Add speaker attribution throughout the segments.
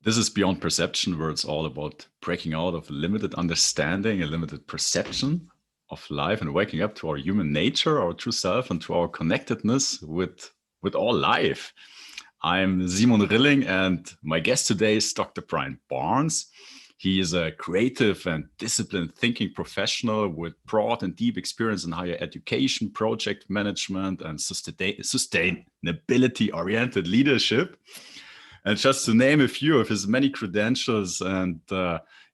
Speaker 1: This is Beyond Perception, where it's all about breaking out of limited understanding and limited perception of life and waking up to our human nature, our true self, and to our connectedness with all life. I'm Simon Rilling, and my guest today is Dr. Brian Barnes. He is a creative and disciplined thinking professional with broad and deep experience in higher education, project management, and sustainability oriented leadership. And just to name a few of his many credentials and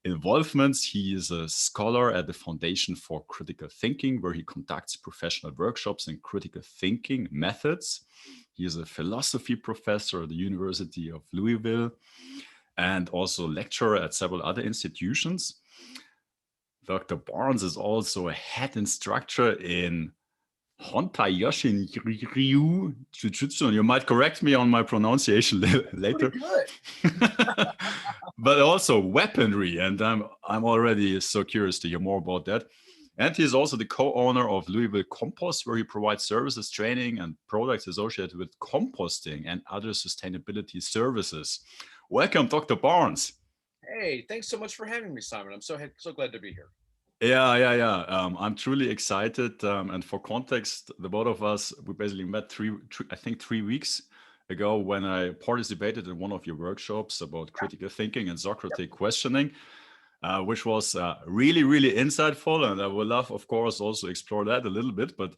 Speaker 1: involvements, he is a scholar at the Foundation for Critical Thinking, where he conducts professional workshops in critical thinking methods. He is a philosophy professor at the University of Louisville and also lecturer at several other institutions. Dr. Barnes is also a head instructor in Hontai Yoshin Ryu jujutsu, and you might correct me on my pronunciation later. But also weaponry, and I'm already so curious to hear more about that. And he's also the co-owner of Louisville Compost, where he provides services, training, and products associated with composting and other sustainability services. Welcome, Dr. Barnes.
Speaker 2: Hey, thanks so much for having me, Simon. I'm so glad to be here.
Speaker 1: Yeah. I'm truly excited. And for context, the both of us, we basically met I think 3 weeks ago when I participated in one of your workshops about critical thinking and Socratic questioning, which was really, really insightful. And I would love, of course, also explore that a little bit. But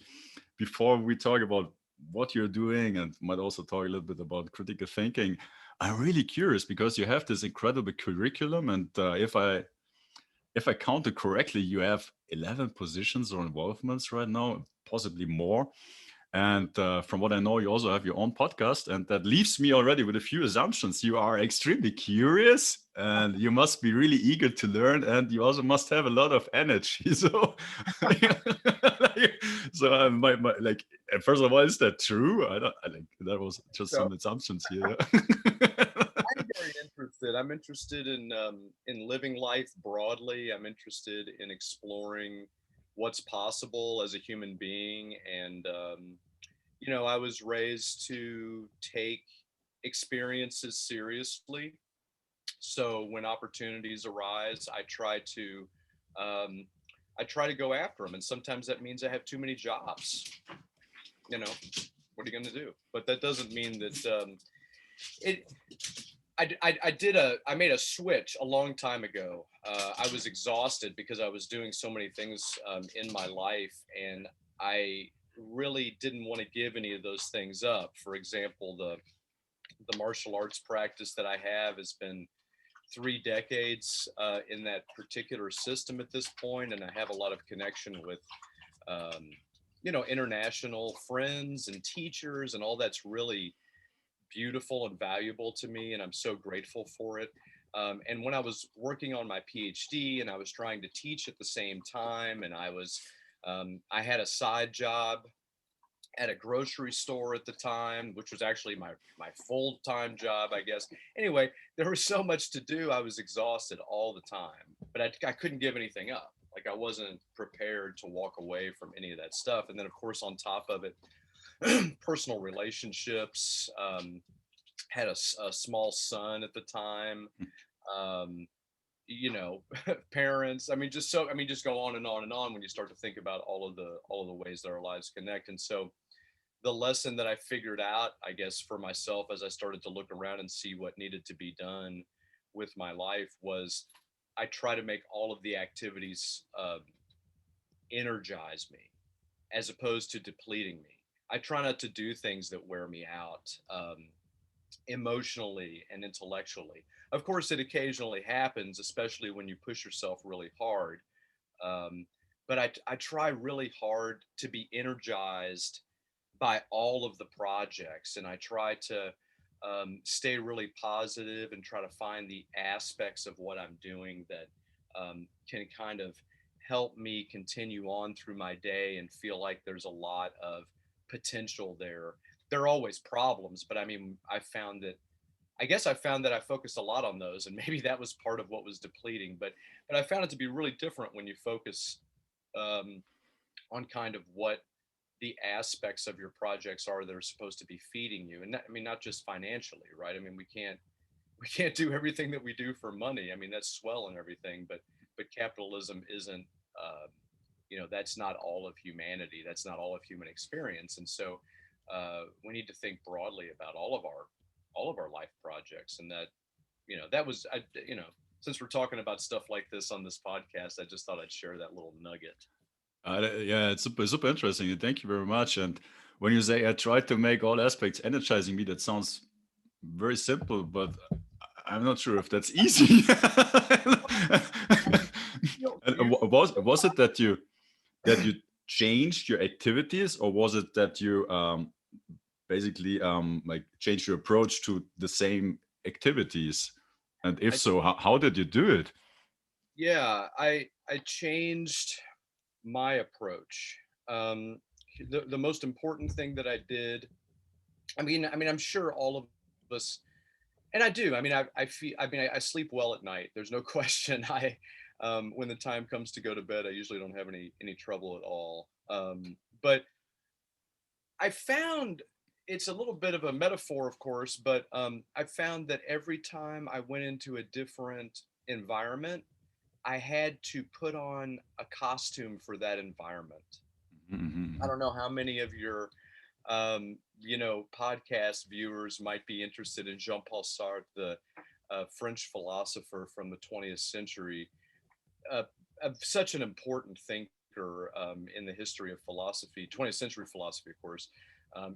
Speaker 1: before we talk about what you're doing and might also talk a little bit about critical thinking, I'm really curious because you have this incredible curriculum. And if I counted correctly, you have 11 positions or involvements right now, possibly more. And from what I know, you also have your own podcast. And that leaves me already with a few assumptions. You are extremely curious and you must be really eager to learn. And you also must have a lot of energy. So, like, first of all, is that true? I think that was just
Speaker 2: So
Speaker 1: some assumptions here.
Speaker 2: I'm very interested. I'm interested in living life broadly. I'm interested in exploring what's possible as a human being, and I was raised to take experiences seriously. So when opportunities arise, um, I try to go after them, and sometimes that means I have too many jobs. You know, what are you going to do? But that doesn't mean that it I made a switch a long time ago. I was exhausted because I was doing so many things in my life, and I really didn't want to give any of those things up. For example, the martial arts practice that I have has been 3 decades in that particular system at this point, and I have a lot of connection with um, international friends and teachers, and all that's really beautiful and valuable to me, and I'm so grateful for it. And when I was working on my PhD and I was trying to teach at the same time, and I had a side job at a grocery store at the time, which was actually my full time job, I guess. Anyway, there was so much to do. I was exhausted all the time, but I couldn't give anything up. Like I wasn't prepared to walk away from any of that stuff. And then, of course, on top of it, personal relationships. Had a small son at the time. Um, Parents. Just go on and on and on when you start to think about all of the ways that our lives connect. And so the lesson that I figured out, I guess, for myself as I started to look around and see what needed to be done with my life was I try to make all of the activities energize me as opposed to depleting me. I try not to do things that wear me out emotionally and intellectually. Of course, it occasionally happens, especially when you push yourself really hard. Um, but I try really hard to be energized by all of the projects, and I try to stay really positive and try to find the aspects of what I'm doing that can kind of help me continue on through my day and feel like there's a lot of potential there. There are always problems, but I mean, I found that I focused a lot on those, and maybe that was part of what was depleting. But I found it to be really different when you focus um, on kind of what the aspects of your projects are that are supposed to be feeding you, and I mean, not just financially, right? I mean, we can't do everything that we do for money. I mean, that's swell and everything, but capitalism isn't, that's not all of humanity. That's not all of human experience. And so we need to think broadly about all of our life projects. And that, that was, since we're talking about stuff like this on this podcast, I just thought I'd share that little nugget.
Speaker 1: Yeah, it's super interesting. Thank you very much. And when you say I tried to make all aspects energizing me, that sounds very simple, but I'm not sure if that's easy. And was it that you changed your activities, or was it that you basically like changed your approach to the same activities? And if
Speaker 2: I,
Speaker 1: so, how did you do it?
Speaker 2: yeah, I changed my approach. Um, the most important thing that I did, I mean, I'm sure all of us, and I do. I mean, I feel. I mean, I sleep well at night. There's no question. When the time comes to go to bed, I usually don't have any trouble at all. But I found it's a little bit of a metaphor, of course, but I found that every time I went into a different environment, I had to put on a costume for that environment. I
Speaker 1: Mhm.
Speaker 2: don't know how many of your podcast viewers might be interested in Jean-Paul Sartre, the French philosopher from the 20th century, uh, such an important thinker in the history of philosophy, 20th century philosophy, of course,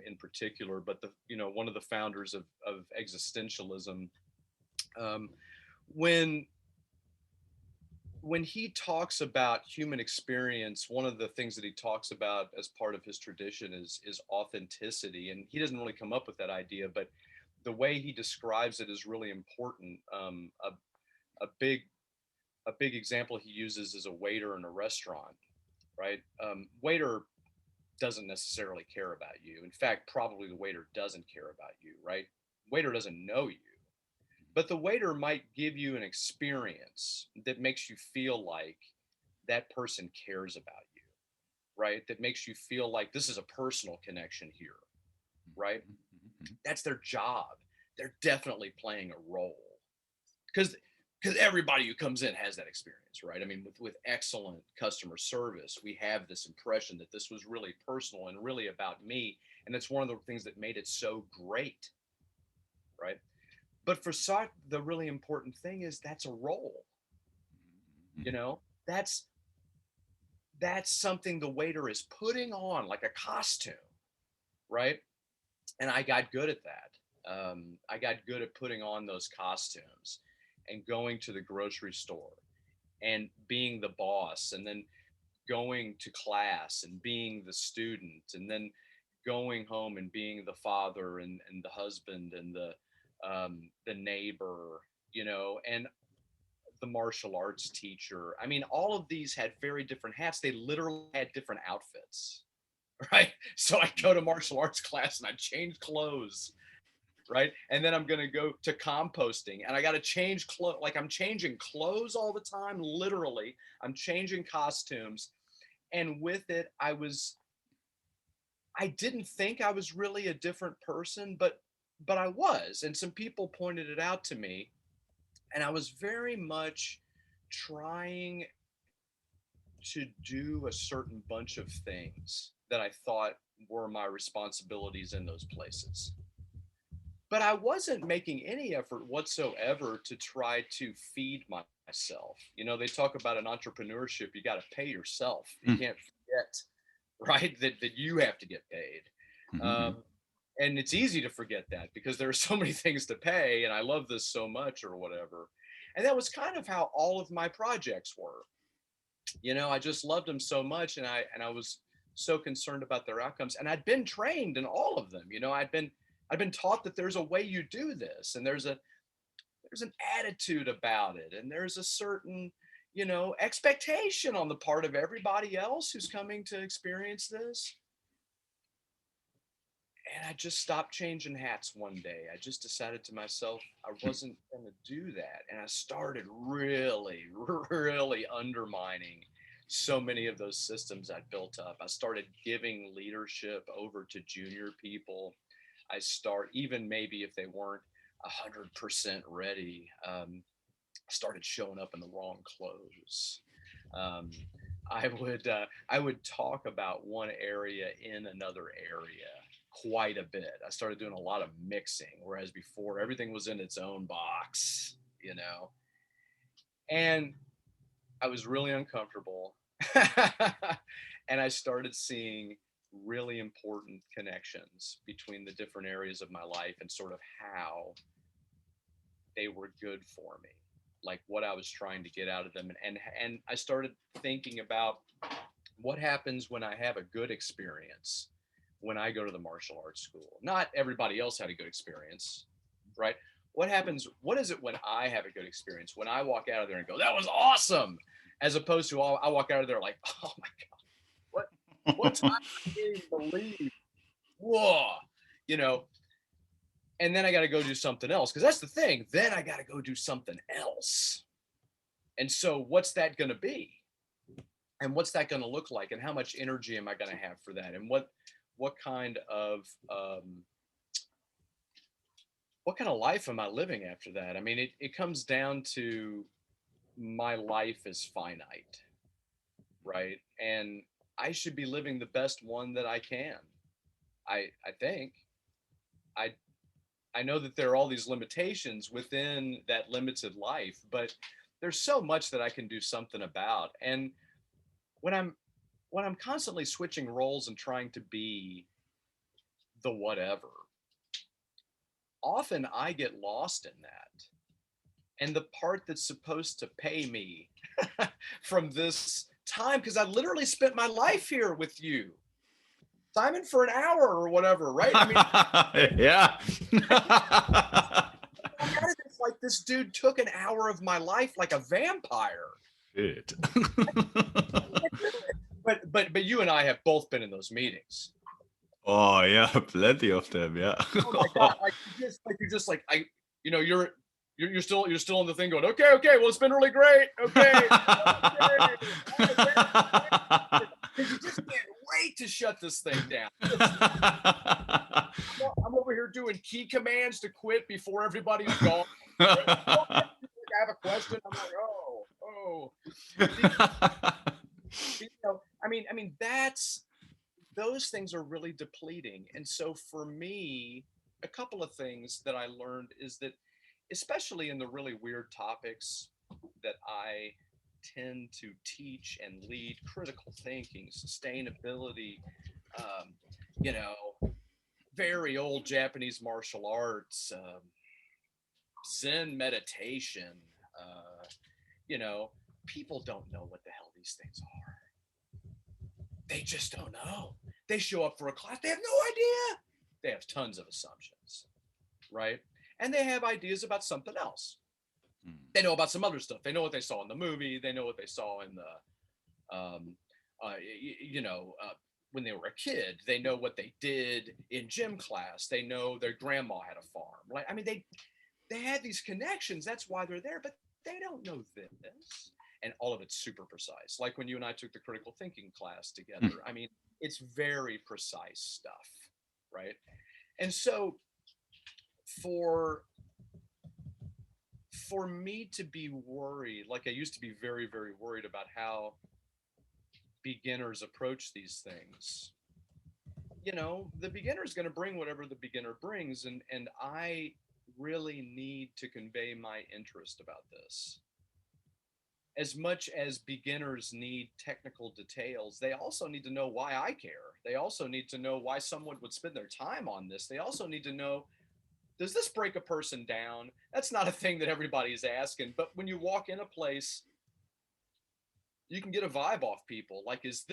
Speaker 2: in particular, but one of the founders of existentialism. Um, when when he talks about human experience, one of the things that he talks about as part of his tradition is authenticity, and he doesn't really come up with that idea, but the way he describes it is really important. A big example he uses is a waiter in a restaurant, right? Waiter doesn't necessarily care about you. In fact, probably the waiter doesn't care about you, right? Waiter doesn't know you, but the waiter might give you an experience that makes you feel like that person cares about you, right? That makes you feel like this is a personal connection here, right? That's their job. They're definitely playing a role because everybody who comes in has that experience, right? I mean, with excellent customer service, we have this impression that this was really personal and really about me, and it's one of the things that made it so great, right? But for Sartre, the really important thing is that's a role. You know, that's that's something the waiter is putting on like a costume, right? And I got good at that. I got good at putting on those costumes and going to the grocery store and being the boss, and then going to class and being the student, and then going home and being the father and the husband and the neighbor, and the martial arts teacher. I mean, all of these had very different hats. They literally had different outfits, right? So I go to martial arts class and I change clothes, right? And then I'm going to go to composting and I got to change clothes. Like I'm changing clothes all the time. Literally, I'm changing costumes. And with it, I didn't think I was really a different person, but I was. And some people pointed it out to me. And I was very much trying to do a certain bunch of things that I thought were my responsibilities in those places. But I wasn't making any effort whatsoever to try to feed myself. They talk about an entrepreneurship, you got to pay yourself. You can't forget, right, that you have to get paid.
Speaker 1: Mhm.
Speaker 2: Um, and it's easy to forget that because there are so many things to pay, and I love this so much or whatever. And that was kind of how all of my projects were. I just loved them so much, and I was so concerned about their outcomes, and I'd been trained in all of them. I'd been taught that there's a way you do this, and there's an attitude about it, and there's a certain expectation on the part of everybody else who's coming to experience this. And I just stopped changing hats one day. I just decided to myself I wasn't going to do that. And I started really, really undermining so many of those systems I built up. I started giving leadership over to junior people. Even maybe if they weren't 100% ready. Started showing up in the wrong clothes. Um, I would talk about one area in another area quite a bit. I started doing a lot of mixing, whereas before everything was in its own box, you know. And I was really uncomfortable. And I started seeing really important connections between the different areas of my life and sort of how they were good for me, like what I was trying to get out of them. And I started thinking about what happens when I have a good experience when I go to the martial arts school. Not everybody else had a good experience, right? What happens? What is it when I have a good experience? When I walk out of there and go, that was awesome, as opposed to I walk out of there like, oh my God, what time I can't even believe. Whoa, you know, and then I got to go do something else. Cause that's the thing. Then I got to go do something else. And so what's that going to be? And what's that going to look like? And how much energy am I going to have for that? And what kind of life am I living after that? I mean, it comes down to my life is finite, right? And I should be living the best one that I can. I think I I know that there are all these limitations within that limited life, but there's so much that I can do something about. And when I'm constantly switching roles and trying to be the whatever, often I get lost in that. And the part that's supposed to pay me from this time, because I literally spent my life here with you, Simon, for an hour or whatever, right? I mean,
Speaker 1: yeah.
Speaker 2: it's like this dude took an hour of my life like a vampire.
Speaker 1: It.
Speaker 2: But you and I have both been in those meetings.
Speaker 1: Oh yeah, plenty of them. Yeah.
Speaker 2: Oh my God! Like you're just like you're still on the thing going, okay, well, it's been really great. Okay. Because you just can't wait to shut this thing down. I'm over here doing key commands to quit before everybody's gone. I have a question. I'm like, oh. I mean, those things are really depleting. And so for me, a couple of things that I learned is that, especially in the really weird topics that I tend to teach and lead, critical thinking, sustainability, um, you know, very old Japanese martial arts, Zen meditation, people don't know what the hell these things are. They just don't know. They show up for a class, they have no idea. They have tons of assumptions, right? And they have ideas about something else. They know about some other stuff. They know what they saw in the movie. They know what they saw in the, when they were a kid. They know what they did in gym class. They know their grandma had a farm. Like, I mean, they had these connections. That's why they're there, but they don't know this. And all of it's super precise. Like when you and I took the critical thinking class together. I mean, it's very precise stuff, right? And so for me to be worried, like I used to be very, very worried about how beginners approach these things. The beginner is going to bring whatever the beginner brings, and I really need to convey my interest about this. As much as beginners need technical details, they also need to know why I care. They also need to know why someone would spend their time on this. They also need to know, does this break a person down? That's not a thing that everybody's asking, but when you walk in a place, you can get a vibe off people. Like, is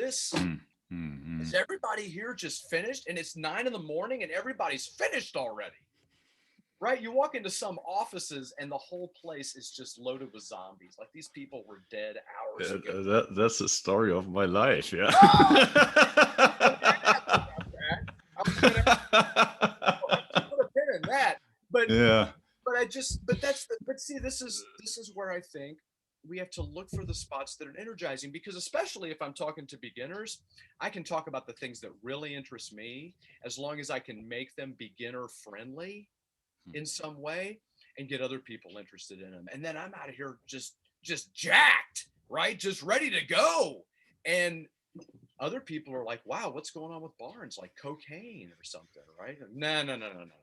Speaker 2: everybody here just finished? And it's 9 a.m. and everybody's finished already. Right? You walk into some offices and the whole place is just loaded with zombies. Like these people were dead hours ago.
Speaker 1: That's the story of my life. Yeah.
Speaker 2: I'm gonna put a pin in that. But
Speaker 1: yeah.
Speaker 2: But see, this is where I think we have to look for the spots that are energizing, because especially if I'm talking to beginners, I can talk about the things that really interest me as long as I can make them beginner friendly. in some way and get other people interested in them. And then I'm out of here just jacked, right? Just ready to go. And other people are like, wow, what's going on with Barnes? Like cocaine or something, right? No, no, no, no, no.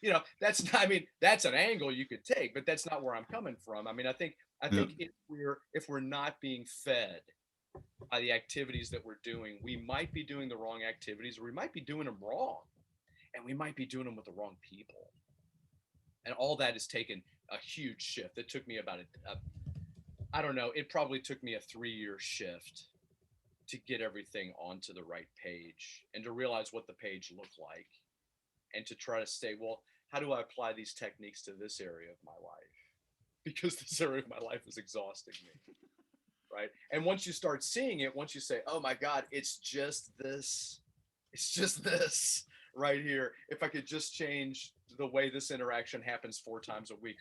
Speaker 2: You know, that's not, I mean, that's an angle you could take, but that's not where I'm coming from. I mean, I
Speaker 1: Yeah.
Speaker 2: think if we're not being fed by the activities that we're doing, we might be doing the wrong activities, or we might be doing them wrong, and we might be doing them with the wrong people. And all that has taken a huge shift. It took me about I don't know, it probably took me a 3-year shift to get everything onto the right page and to realize what the page looked like and to try to say, well, how do I apply these techniques to this area of my life? Because this area of my life is exhausting me. Right. And once you start seeing it, once you say, oh my God, it's just this right here. If I could just change the way this interaction happens 4 times a week.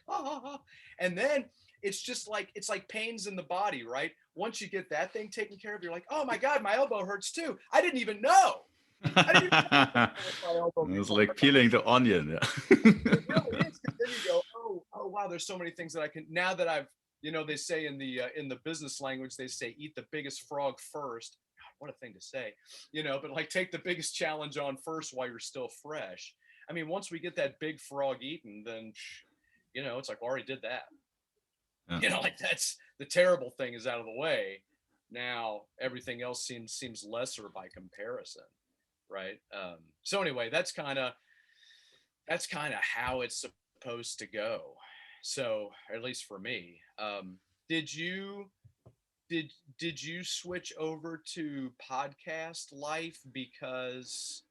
Speaker 2: And then it's like pains in the body, right? Once you get that thing taken care of, you're like, oh my God, my elbow hurts too. I didn't even know. I didn't even know my elbow
Speaker 1: It's
Speaker 2: before.
Speaker 1: like peeling the onion. Yeah.
Speaker 2: It really is, because then you go, oh wow, there's so many things that I can, now that I've, you know, they say in the business language, they say eat the biggest frog first. God, what a thing to say, you know, but like take the biggest challenge on first while you're still fresh. I mean, once we get that big frog eaten, then, you know, it's like, already did that.
Speaker 1: Yeah.
Speaker 2: You know, like that's the terrible thing is out of the way. Now everything else seems lesser by comparison, right? So anyway, that's kind of how it's supposed to go. So at least for me, did you did you switch over to podcast life because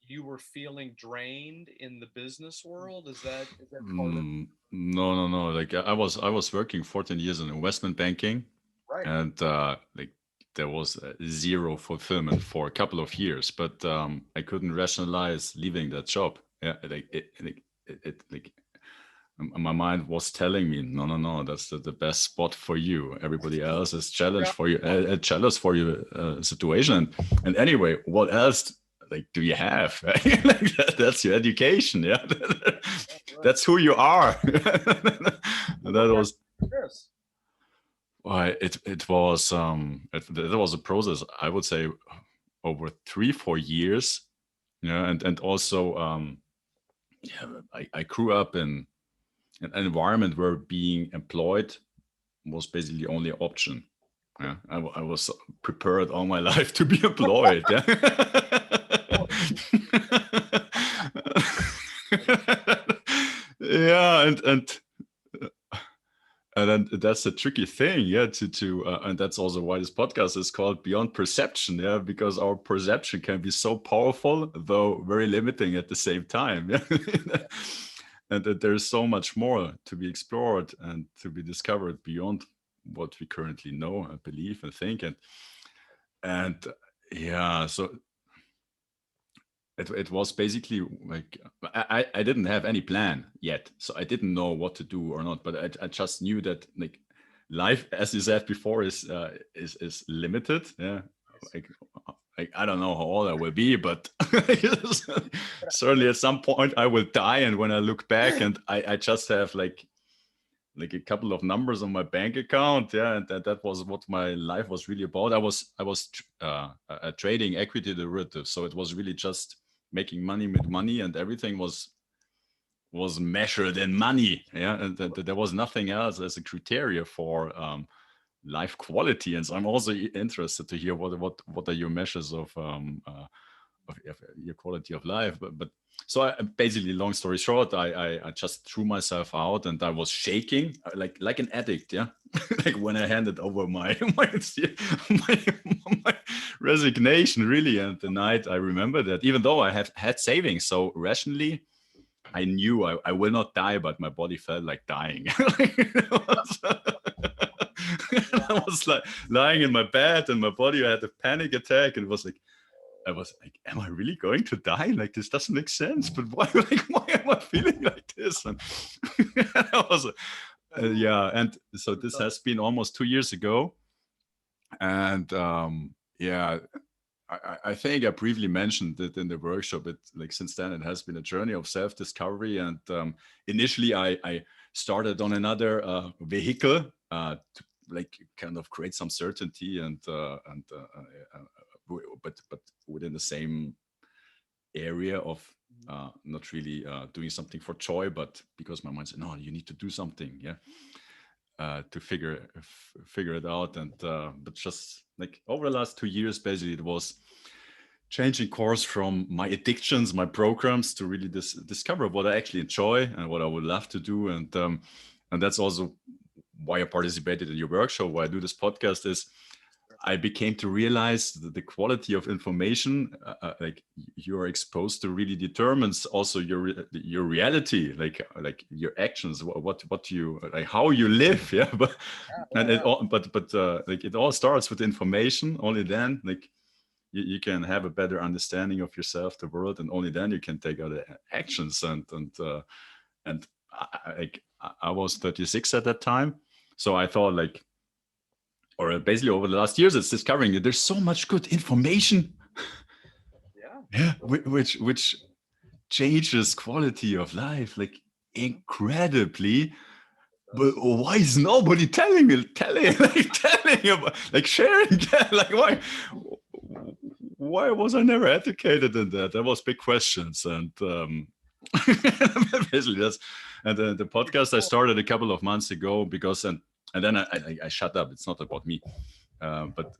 Speaker 2: you were feeling drained in the business world? Is that part of
Speaker 1: No, no, no. Like I was working 14 years in investment banking,
Speaker 2: right?
Speaker 1: and like there was zero fulfillment for a couple of years, but I couldn't rationalize leaving that job. Yeah, like my mind was telling me, no, no, no, that's the best spot for you. Everybody else is challenge
Speaker 2: Yeah.
Speaker 1: for you, a challenge for your situation. And anyway, what else? Like, do you have? Like that's your education. Yeah,
Speaker 2: Right.
Speaker 1: that's who you are.
Speaker 2: And what
Speaker 1: That
Speaker 2: got
Speaker 1: was
Speaker 2: this?
Speaker 1: why it was a process. I would say over 3-4 years. Yeah, and also yeah, I grew up in an environment where being employed was basically the only option. Yeah, I was prepared all my life to be employed. Yeah. Yeah, and then that's a tricky thing, yeah. To and that's also why this podcast is called Beyond Perception, yeah, because our perception can be so powerful, though very limiting at the same time. Yeah, and that there's so much more to be explored and to be discovered beyond what we currently know and believe and think, and yeah, so it was basically like I didn't have any plan yet, so I didn't know what to do or not, but I just knew that like life, as you said before, is limited. Yeah, like, like I don't know how old I will be, but certainly at some point I will die, and when I look back and I just have like a couple of numbers on my bank account, yeah, and that was what my life was really about. I was trading equity derivatives, so it was really just making money with money, and everything was measured in money, yeah, and there was nothing else as a criteria for life quality. And so I'm also interested to hear what are your measures of your quality of life. But so basically, long story short, I just threw myself out, and I was shaking like an addict, yeah. Like when I handed over my, my resignation, really. And the night I remember that, even though I have had savings, so rationally I knew I will not die, but my body felt like dying. I was like lying in my bed, and my body had a panic attack, and it was like, I was like, am I really going to die? Like, this doesn't make sense. But why? Like, why am I feeling like this? And I was, yeah. And so this has been almost 2 years ago, and yeah, I think I briefly mentioned it in the workshop. It like since then it has been a journey of self-discovery. And initially, I started on another vehicle to like kind of create some certainty but within the same area of not really doing something for joy, but because my mind said, no, you need to do something, yeah, to figure it out. And but just like over the last 2 years, basically, it was changing course from my addictions, my programs, to really discover what I actually enjoy and what I would love to do. And that's also why I participated in your workshop, why I do this podcast, is I became to realize that the quality of information like you're exposed to really determines also your reality, like your actions, what you like, how you live, yeah. But and it all, but like it all starts with information. Only then, like you can have a better understanding of yourself, the world, and only then you can take other actions. And I was 36 at that time, so I thought like, or basically over the last years, it's discovering that there's so much good information, yeah, which changes quality of life like incredibly. But why is nobody telling about, like sharing that? Like why was I never educated in that? That was big questions. And basically that's, and the podcast I started a couple of months ago because and then I shut up. It's not about me, but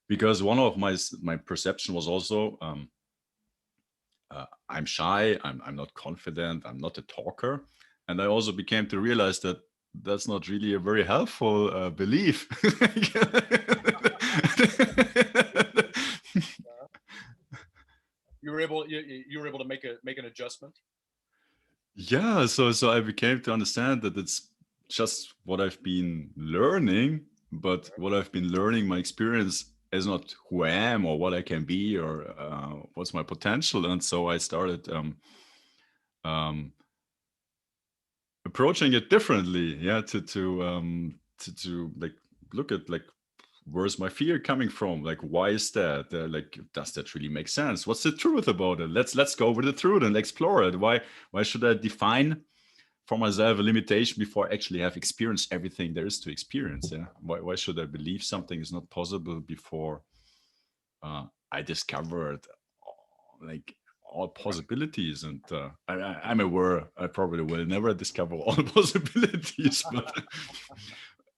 Speaker 1: because one of my perception was also I'm shy, I'm not confident, I'm not a talker, and I also became to realize that that's not really a very helpful belief.
Speaker 2: You were able to make an adjustment.
Speaker 1: Yeah, so I became to understand that it's just what I've been learning, but what I've been learning, my experience is not who I am or what I can be or what's my potential. And so I started um, approaching it differently, yeah, to like look at like where's my fear coming from, like why is that, like does that really make sense, what's the truth about it, let's go over the truth and explore it. Why should I define for myself a limitation before I actually have experienced everything there is to experience? Yeah, why should I believe something is not possible before I discovered like all possibilities? And I'm aware I probably will never discover all possibilities, but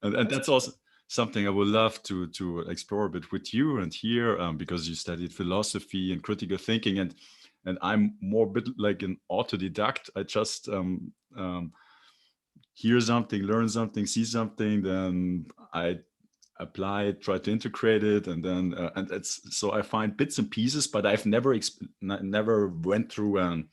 Speaker 1: and that's also something I would love to explore a bit with you and here, because you studied philosophy and critical thinking, and I'm more bit like an autodidact. I just hear something, learn something, see something, then I apply it, try to integrate it, and then and it's so I find bits and pieces, but I've never went through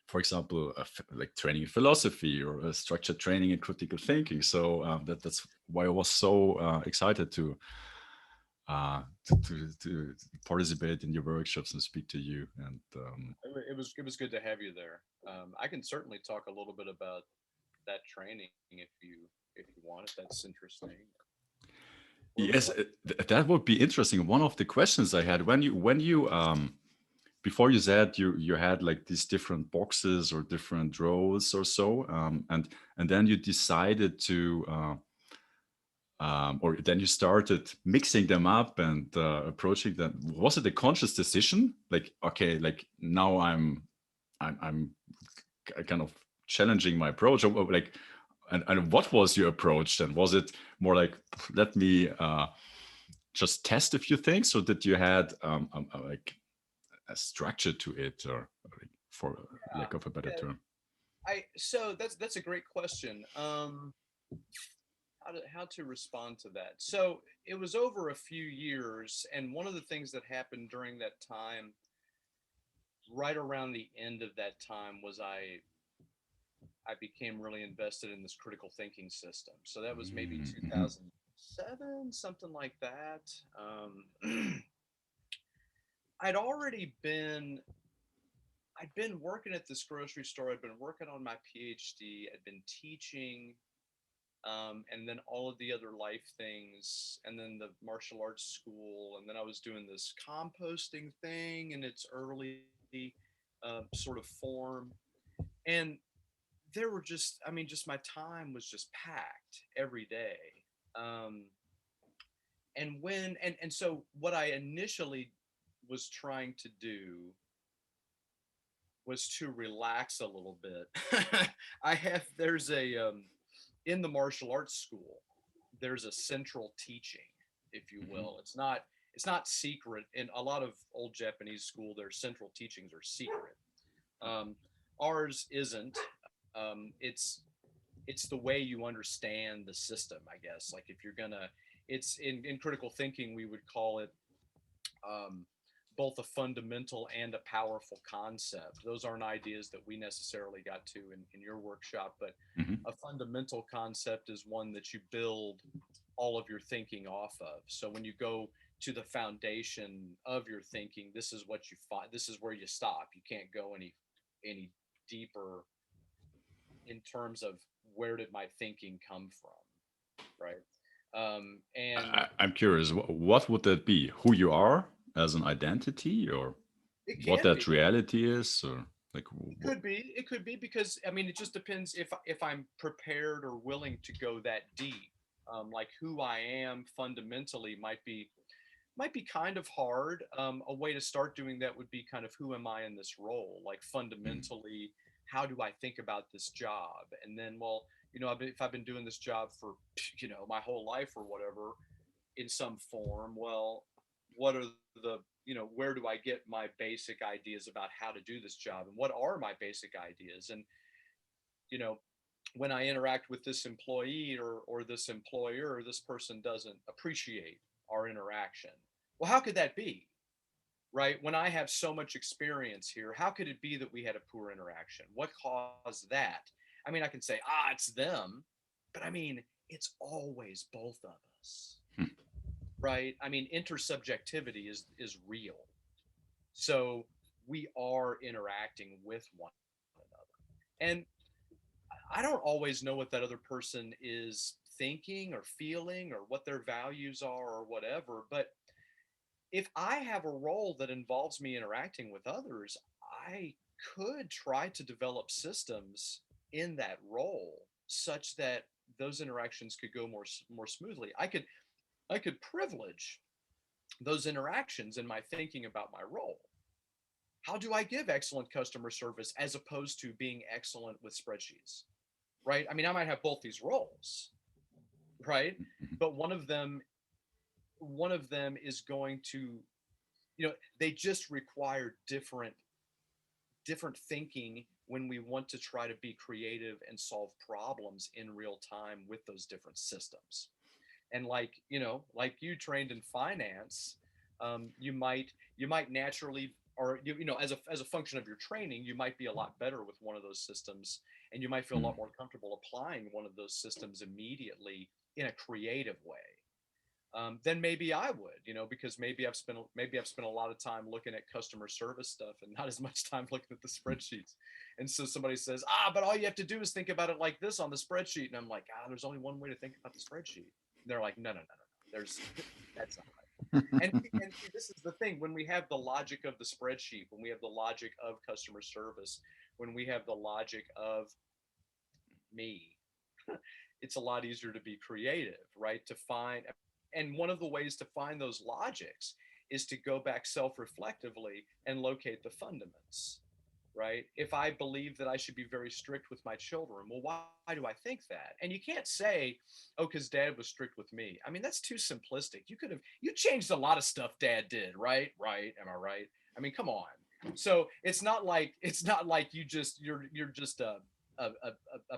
Speaker 1: for example, like training in philosophy or a structured training in critical thinking. So that's why I was so excited to participate in your workshops and speak to you. And
Speaker 2: It was good to have you there. I can certainly talk a little bit about that training if you want, if that's interesting.
Speaker 1: yes, that would be interesting. One of the questions I had when you before you said you had like these different boxes or different roles or so, and then you decided to or then you started mixing them up and approaching them. Was it a conscious decision? Like, okay, like now I'm kind of challenging my approach, or like, and what was your approach then? Was it more like, let me just test a few things, or did you had like a structure to it, or like, for lack of a better
Speaker 2: Yeah,
Speaker 1: term?
Speaker 2: so that's a great question. How to respond to that? So it was over a few years, and one of the things that happened during that time, right around the end of that time, was I became really invested in this critical thinking system. So that was maybe
Speaker 1: Mm-hmm.
Speaker 2: 2007, something like that. I'd already been I'd been working at this grocery store. I'd been working on my PhD. I'd been teaching and then all of the other life things, and then the martial arts school, and then I was doing this composting thing in its early sort of form, and there were just, I mean, just my time was just packed every day. Um, and so what I initially was trying to do was to relax a little bit. I have there's a in the martial arts school, there's a central teaching, if you
Speaker 1: Hmm.
Speaker 2: will. It's not secret. In a lot of old Japanese school, their central teachings are secret. Um, Ours isn't. It's the way you understand the system, I guess. Like if you're gonna, it's in critical thinking we would call it um, both a fundamental and a powerful concept. Those aren't ideas that we necessarily got to in your workshop, but
Speaker 1: Hmm.
Speaker 2: a fundamental concept is one that you build all of your thinking off of. So when you go to the foundation of your thinking, this is what you find. This is where you stop. You can't go any deeper in terms of where did my thinking come from, right? And
Speaker 1: I'm curious, what would that be? Who you are as an identity, or
Speaker 2: it
Speaker 1: what
Speaker 2: can be.
Speaker 1: that reality is, or like
Speaker 2: It could be. It could be because I mean, it just depends if I'm prepared or willing to go that deep. Like who I am fundamentally might be kind of hard. A way to start doing that would be kind of who am I in this role? Like
Speaker 1: Mm,
Speaker 2: fundamentally, how do I think about this job? And then, well, if I've been doing this job for my whole life or whatever in some form, well, what are where do I get my basic ideas about how to do this job, and what are my basic ideas? And you know, when I interact with this employee or this employer, this person doesn't appreciate our interaction. Well, how could that be? Right? When I have so much experience here, how could it be that we had a poor interaction? What caused that? I mean, I can say, it's them, but I mean, it's always both of us,
Speaker 1: mm,
Speaker 2: right? I mean, intersubjectivity is real. So we are interacting with one another. And I don't always know what that other person is thinking or feeling or what their values are or whatever. But if I have a role that involves me interacting with others, I could try to develop systems in that role such that those interactions could go more smoothly. I could privilege those interactions in my thinking about my role. How do I give excellent customer service as opposed to being excellent with spreadsheets? Right? I mean, I might have both these roles, right?
Speaker 1: mhm,
Speaker 2: But one of them is going to, they just require different thinking when we want to try to be creative and solve problems in real time with those different systems. And like you trained in finance, you might naturally, or as a function of your training, you might be a lot better with one of those systems, and you might feel a
Speaker 1: mm,
Speaker 2: lot more comfortable applying one of those systems immediately in a creative way. Then maybe I would, because maybe I've spent a lot of time looking at customer service stuff and not as much time looking at the
Speaker 1: mm.
Speaker 2: spreadsheets. And so somebody says, but all you have to do is think about it like this on the spreadsheet. And I'm like, there's only one way to think about the spreadsheet. And they're like, no, no, no, no, no. There's that's not right. And see, this is the thing: when we have the logic of the spreadsheet, when we have the logic of customer service, when we have the logic of me, it's a lot easier to be creative, right? To find, and one of the ways to find those logics is to go back self-reflectively and locate the fundaments, right? If I believe that I should be very strict with my children, well, why do I think that? And you can't say, oh, because dad was strict with me. I mean, that's too simplistic. You changed a lot of stuff dad did, right? Right. Am I right? I mean, come on. So it's not like you're just a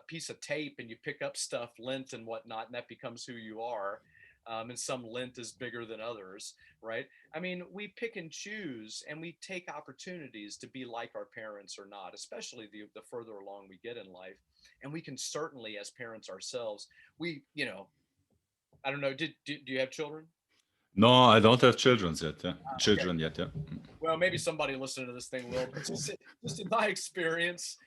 Speaker 2: piece of tape, and you pick up stuff, lint and whatnot, and that becomes who you are. And some lint is bigger than others, right? I mean, we pick and choose, and we take opportunities to be like our parents or not, especially the further along we get in life. And we can certainly, as parents ourselves, I don't know, do you have children?
Speaker 1: No, I don't have children yet. Yeah,
Speaker 2: Okay.
Speaker 1: children yet. Yeah. Mm,
Speaker 2: Well, maybe somebody listening to this thing will, but just in my experience,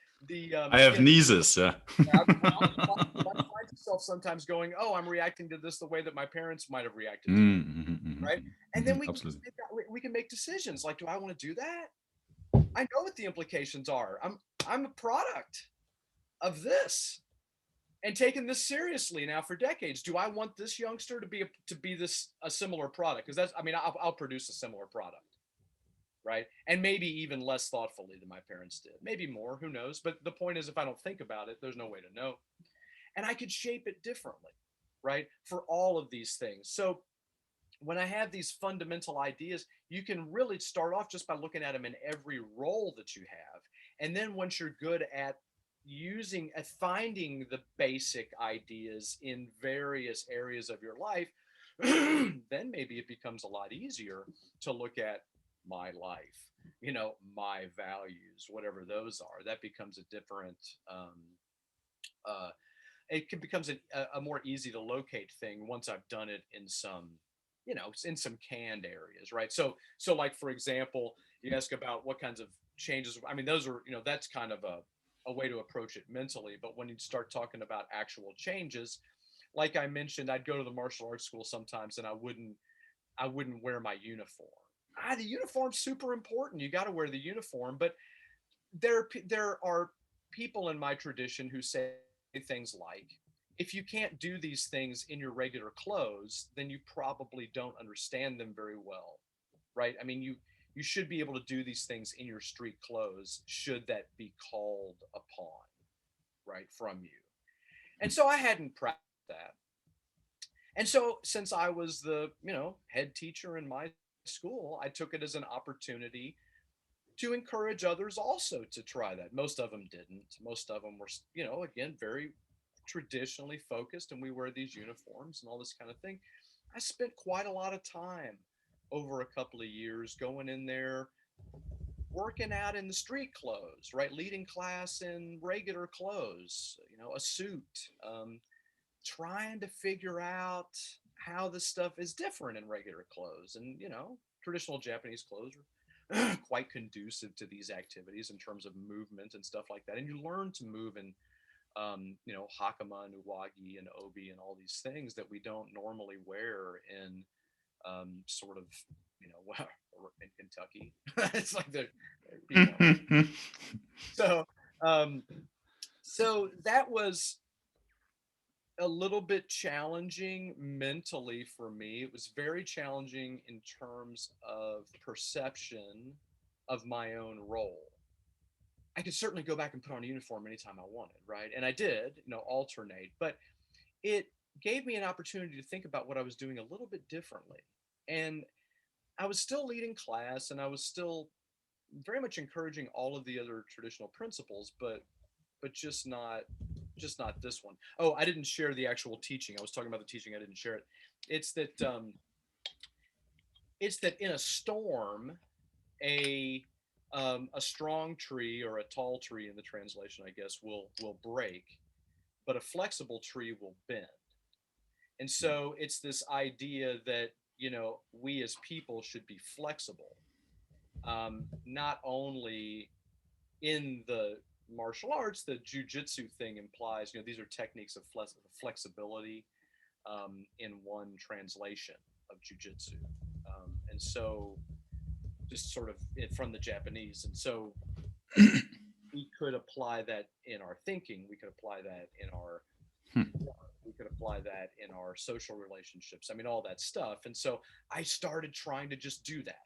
Speaker 1: I have
Speaker 2: again,
Speaker 1: nieces. Yeah.
Speaker 2: you might find yourself sometimes going, "Oh, I'm reacting to this the way that my parents might have reacted to it," right? And then we can
Speaker 1: Absolutely.
Speaker 2: we can make decisions like, "Do I want to do that? I know what the implications are. I'm a product of this and taking this seriously now for decades. Do I want this youngster to be this a similar product? Because that's, I mean, I'll produce a similar product, right? And maybe even less thoughtfully than my parents did, maybe more, who knows? But the point is, if I don't think about it, there's no way to know. And I could shape it differently, right? For all of these things. So when I have these fundamental ideas, you can really start off just by looking at them in every role that you have. And then once you're good at finding the basic ideas in various areas of your life, then maybe it becomes a lot easier to look at my life, my values, whatever those are. That becomes a different, uh, becomes a more easy to locate thing once I've done it in some, in some canned areas, right? So like, for example, you ask about what kinds of changes. I mean, those are, that's kind of a way to approach it mentally. But when you start talking about actual changes, like I mentioned, I'd go to the martial arts school sometimes and I wouldn't wear my uniform. The uniform's super important. You got to wear the uniform. But there are people in my tradition who say things like, if you can't do these things in your regular clothes, then you probably don't understand them very well, right? I mean, you should be able to do these things in your street clothes, should that be called upon, right, from you. And so I hadn't practiced that. And so since I was the, head teacher in my school, I took it as an opportunity to encourage others also to try that. Most of them didn't. Most of them were, again, very traditionally focused, and we wear these uniforms and all this kind of thing. I spent quite a lot of time over a couple of years going in there, working out in the street clothes, right? Leading class in regular clothes, a suit, trying to figure out how this stuff is different in regular clothes. And, traditional Japanese clothes are quite conducive to these activities in terms of movement and stuff like that. And you learn to move in, hakama and uwagi and obi and all these things that we don't normally wear in, sort of, well, in Kentucky. It's like the, so, um, so that was a little bit challenging mentally for me. It was very challenging in terms of perception of my own role. I could certainly go back and put on a uniform anytime I wanted, right? And I did, alternate, but it gave me an opportunity to think about what I was doing a little bit differently. And I was still leading class and I was still very much encouraging all of the other traditional principles, but just not this one. Oh, I didn't share the actual teaching. I was talking about the teaching. I didn't share it. It's that in a storm, a a strong tree, or a tall tree in the translation, I guess, will break, but a flexible tree will bend. And so it's this idea that, we as people should be flexible, not only in the martial arts. The jujutsu thing implies, these are techniques of flexibility, in one translation of jujutsu. And so just sort of from the Japanese. And so we could apply that in our thinking. We could apply that in our we could apply that in our social relationships. I mean, all that stuff. And so I started trying to just do that.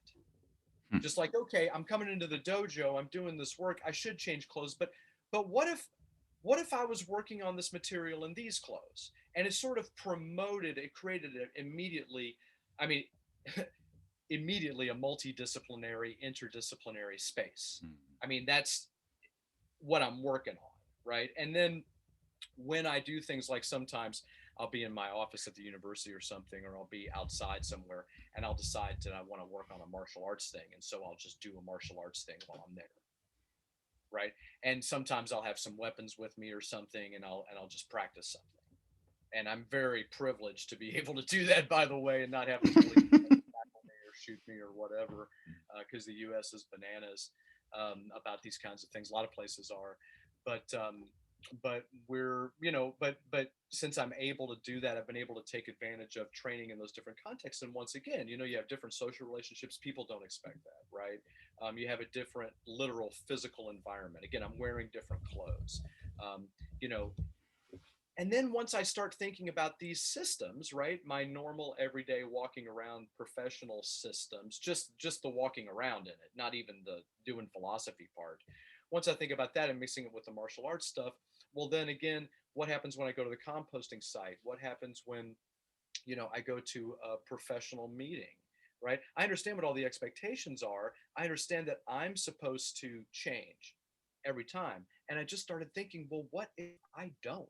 Speaker 2: Just like, okay, I'm coming into the dojo, I'm doing this work, I should change clothes, but what if I was working on this material in these clothes? And it sort of created it immediately. I mean, immediately a multidisciplinary, interdisciplinary space. I mean, that's what I'm working on, right? And then when I do things like, sometimes I'll be in my office at the university or something, or I'll be outside somewhere, and I'll decide that I want to work on a martial arts thing. And so I'll just do a martial arts thing while I'm there. Right. And sometimes I'll have some weapons with me or something, and I'll just practice something. And I'm very privileged to be able to do that, by the way, and not have the police tackle me or shoot me or whatever, because the U.S. is bananas, about these kinds of things. A lot of places are. but we're, but since I'm able to do that, I've been able to take advantage of training in those different contexts. And once again, you have different social relationships. People don't expect that, right? You have a different literal physical environment. Again, I'm wearing different clothes. um, you know and then once I start thinking about these systems, right, my normal everyday walking around professional systems, just the walking around in it, not even the doing philosophy part. Once I think about that and mixing it with the martial arts stuff, well, then again, what happens when I go to the composting site? What happens when, I go to a professional meeting, right? I understand what all the expectations are. I understand that I'm supposed to change every time. And I just started thinking, well, what if I don't?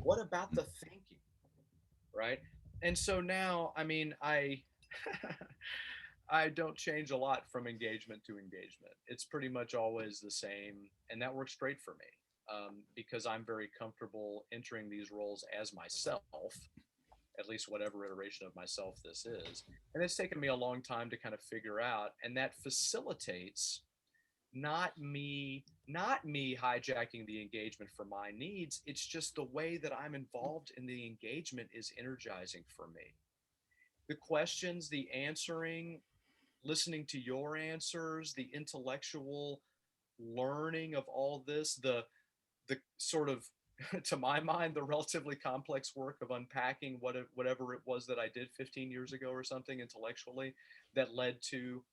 Speaker 2: What about the thinking, right? And so now, I mean, I don't change a lot from engagement to engagement. It's pretty much always the same, and that works great for me, because I'm very comfortable entering these roles as myself, at least whatever iteration of myself this is. And it's taken me a long time to kind of figure out, and that facilitates not me hijacking the engagement for my needs. It's just the way that I'm involved in the engagement is energizing for me. The questions, the answering, listening to your answers, the intellectual learning of all this, the sort of to my mind, the relatively complex work of unpacking whatever it was that I did 15 years ago or something intellectually that led to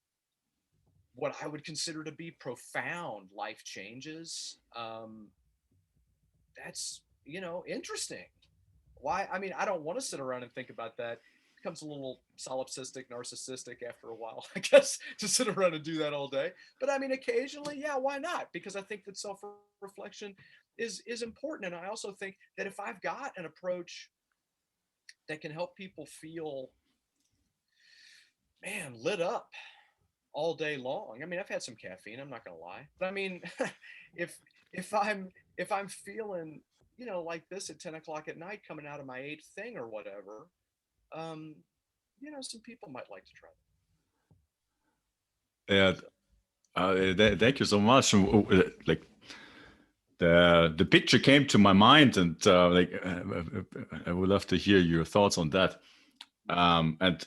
Speaker 2: what I would consider to be profound life changes. That's, interesting. Why? I mean, I don't want to sit around and think about that. It becomes a little solipsistic, narcissistic after a while, I guess, to sit around and do that all day. But I mean, occasionally, yeah, why not? Because I think that self-reflection is important. And I also think that if I've got an approach that can help people feel, man, lit up all day long. I mean, I've had some caffeine, I'm not gonna lie. But I mean, if if I'm feeling, like this at 10 o'clock at night coming out of my eighth thing or whatever, um, some people might like to try
Speaker 1: Yeah,
Speaker 2: that. So,
Speaker 1: thank you so much. Like the picture came to my mind, and I would love to hear your thoughts on that. And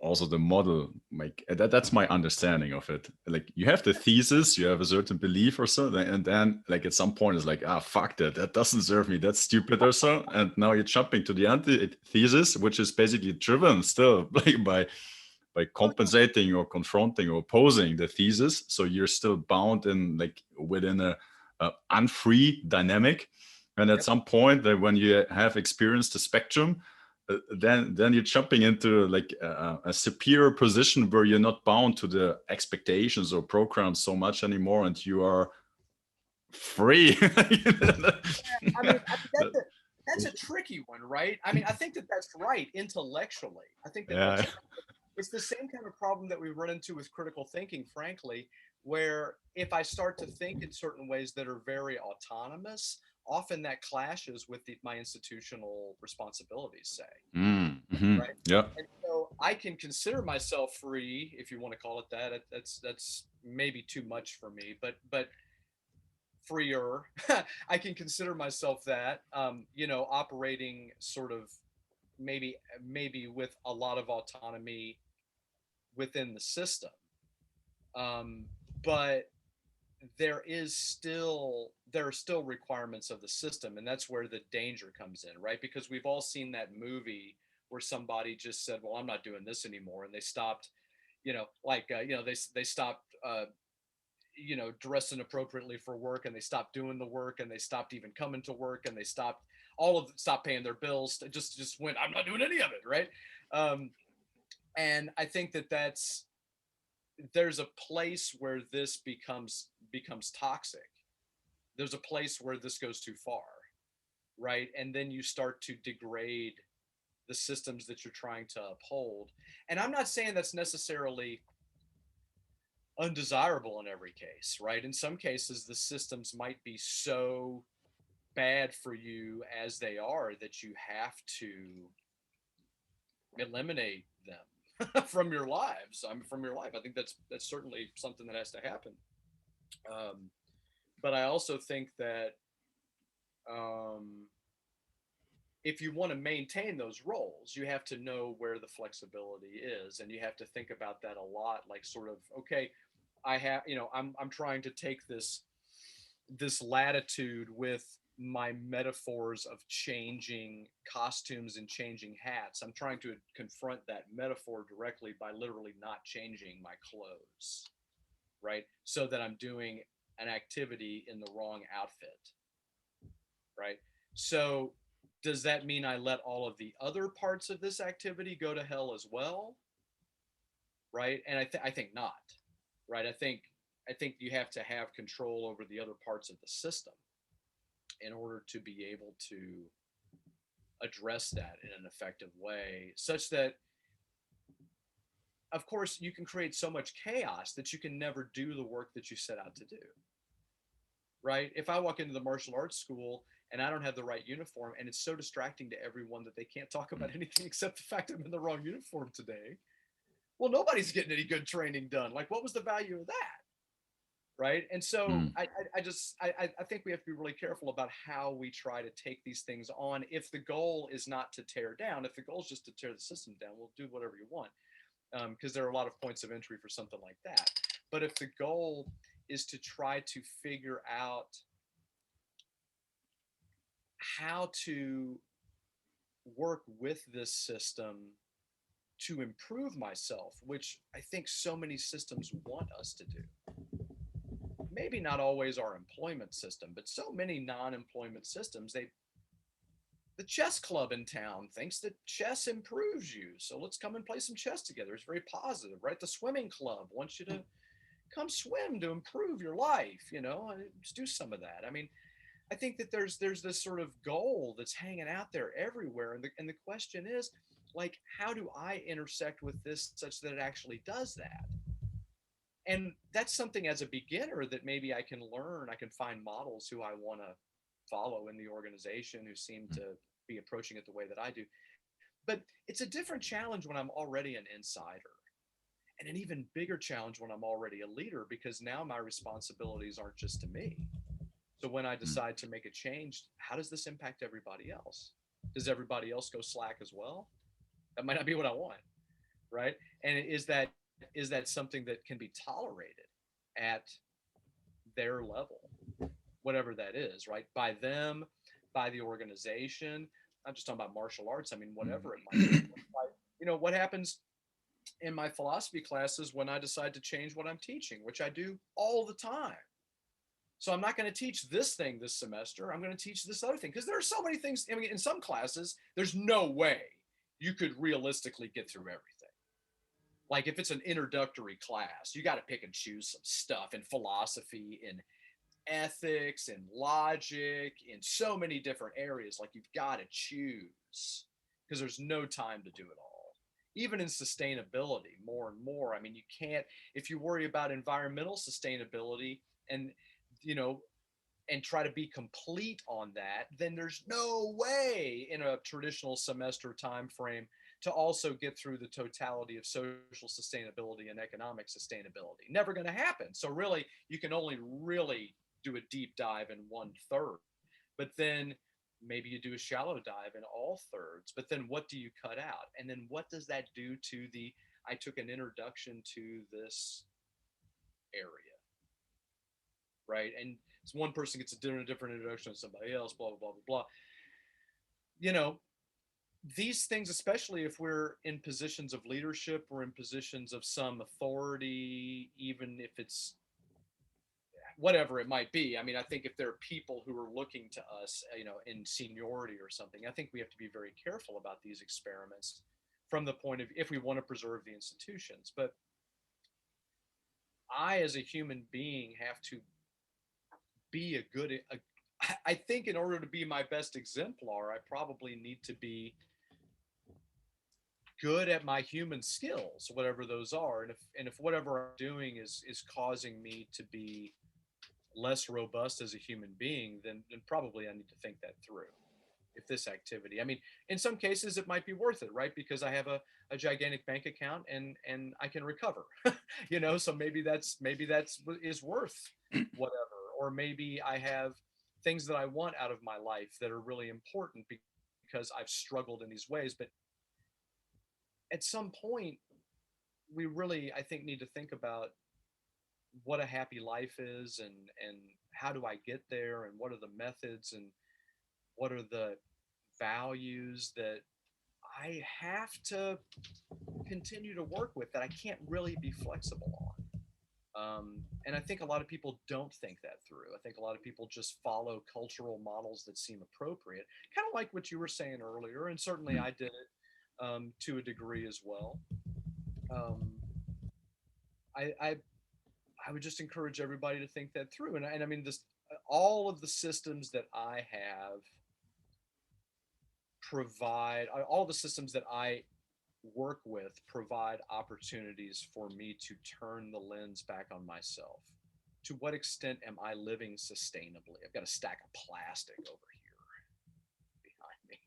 Speaker 1: also the model, like that's my understanding of it. Like you have the thesis, you have a certain belief or so, and then like at some point it's like, ah, fuck that doesn't serve me, that's stupid or so, and now you're jumping to the anti-thesis, which is basically driven still like by
Speaker 2: oh yeah,
Speaker 1: compensating or confronting or opposing the thesis. So you're still bound in like within a unfree dynamic. And at
Speaker 2: yep,
Speaker 1: some point, that when you have experienced the spectrum, then you're jumping into like a superior position where you're not bound to the expectations or programs so much anymore, and you are free.
Speaker 2: I mean, that's a tricky one, right? I mean, I think that that's right intellectually. I think that
Speaker 1: Yeah.
Speaker 2: that's right. It's the same kind of problem that we run into with critical thinking, frankly, where if I start to think in certain ways that are very autonomous, often that clashes with my institutional responsibilities, say,
Speaker 1: Mm-hmm.
Speaker 2: right?
Speaker 1: Yeah.
Speaker 2: And so I can consider myself free, if you want to call it that. That's maybe too much for me, but freer. I can consider myself that, operating sort of maybe with a lot of autonomy within the system. Um, but there are still requirements of the system, and that's where the danger comes in, right? Because we've all seen that movie where somebody just said, "Well, I'm not doing this anymore," and they stopped, they stopped. Dressing appropriately for work, and they stopped doing the work, and they stopped even coming to work, and they stopped paying their bills. Just went, I'm not doing any of it, right? um, and I think that there's a place where this becomes toxic. There's a place where this goes too far, right? And then you start to degrade the systems that you're trying to uphold. And I'm not saying that's necessarily undesirable in every case, right? In some cases, the systems might be so bad for you as they are that you have to eliminate them from your lives. I mean, from your life. I think that's certainly something that has to happen. Um, But I also think that um, if you want to maintain those roles, you have to know where the flexibility is, and you have to think about that a lot. Like, sort of, okay, I have, I'm trying to take this latitude with my metaphors of changing costumes and changing hats. I'm trying to confront that metaphor directly by literally not changing my clothes, right? So that I'm doing an activity in the wrong outfit, right? So does that mean I let all of the other parts of this activity go to hell as well? Right? And I think not, right? I think you have to have control over the other parts of the system in order to be able to address that in an effective way, such that, of course, you can create so much chaos that you can never do the work that you set out to do, right? If I walk into the martial arts school and I don't have the right uniform, and it's so distracting to everyone that they can't talk about anything except the fact I'm in the wrong uniform today, well, nobody's getting any good training done. Like, what was the value of that? Right. And so
Speaker 1: Mm.
Speaker 2: I think we have to be really careful about how we try to take these things on. If the goal is not to tear down, if the goal is just to tear the system down, we'll do whatever you want, because there are a lot of points of entry for something like that. But if the goal is to try to figure out how to work with this system to improve myself, which I think so many systems want us to do. Maybe not always our employment system, but so many non-employment systems, the chess club in town thinks that chess improves you. So let's come and play some chess together. It's very positive, right? The swimming club wants you to come swim to improve your life, let's do some of that. I mean, I think that there's this sort of goal that's hanging out there everywhere. And the question is, like, how do I intersect with this such that it actually does that? And that's something as a beginner that maybe I can learn. I can find models who I want to follow in the organization who seem to be approaching it the way that I do. But it's a different challenge when I'm already an insider, and an even bigger challenge when I'm already a leader, because now my responsibilities aren't just to me. So when I
Speaker 1: Mm.
Speaker 2: decide to make a change, how does this impact everybody else? Does everybody else go slack as well? That might not be what I want, right? And is that something that can be tolerated at their level, whatever that is, right? By them, by the organization. I'm just talking about martial arts. I mean, whatever it might be. What happens in my philosophy classes when I decide to change what I'm teaching, which I do all the time. So I'm not going to teach this thing this semester. I'm going to teach this other thing, because there are so many things. I mean, in some classes, there's no way you could realistically get through everything. Like, if it's an introductory class, you got to pick and choose some stuff in philosophy, in ethics, and logic, in so many different areas. Like, you've got to choose, because there's no time to do it all. Even in sustainability, more and more. I mean, you can't, if you worry about environmental sustainability and, you know, and try to be complete on that, then there's no way in a traditional semester time frame to also get through the totality of social sustainability and economic sustainability. Never going to happen. So really, you can only really do a deep dive in 1/3, but then maybe you do a shallow dive in all thirds. But then what do you cut out? And then what does that do to I took an introduction to this area, right? And it's one person gets a different introduction to somebody else, blah, blah, blah, blah, blah. You know, these things, especially if we're in positions of leadership or in positions of some authority, even if it's whatever it might be. I mean, I think if there are people who are looking to us, in seniority or something, I think we have to be very careful about these experiments from the point of, if we want to preserve the institutions. But I, as a human being, have to be I think in order to be my best exemplar, I probably need to be good at my human skills, whatever those are. And if whatever I'm doing is causing me to be less robust as a human being, then probably I need to think that through. If this activity, I mean, in some cases it might be worth it, right? Because I have a gigantic bank account and I can recover, so maybe that's is worth whatever. or maybe I have things that I want out of my life that are really important because I've struggled in these ways. But at some point, we really, I think, need to think about what a happy life is, and how do I get there, and what are the methods, and what are the values that I have to continue to work with that I can't really be flexible on. And I think a lot of people don't think that through. I think a lot of people just follow cultural models that seem appropriate, kind of like what you were saying earlier, and certainly I did it to a degree as well. Um, I, I I would just encourage everybody to think that through. And I mean, this, all of the systems that I have provide, all the systems that I work with provide opportunities for me to turn the lens back on myself. To what extent am I living sustainably? I've got a stack of plastic over here behind me.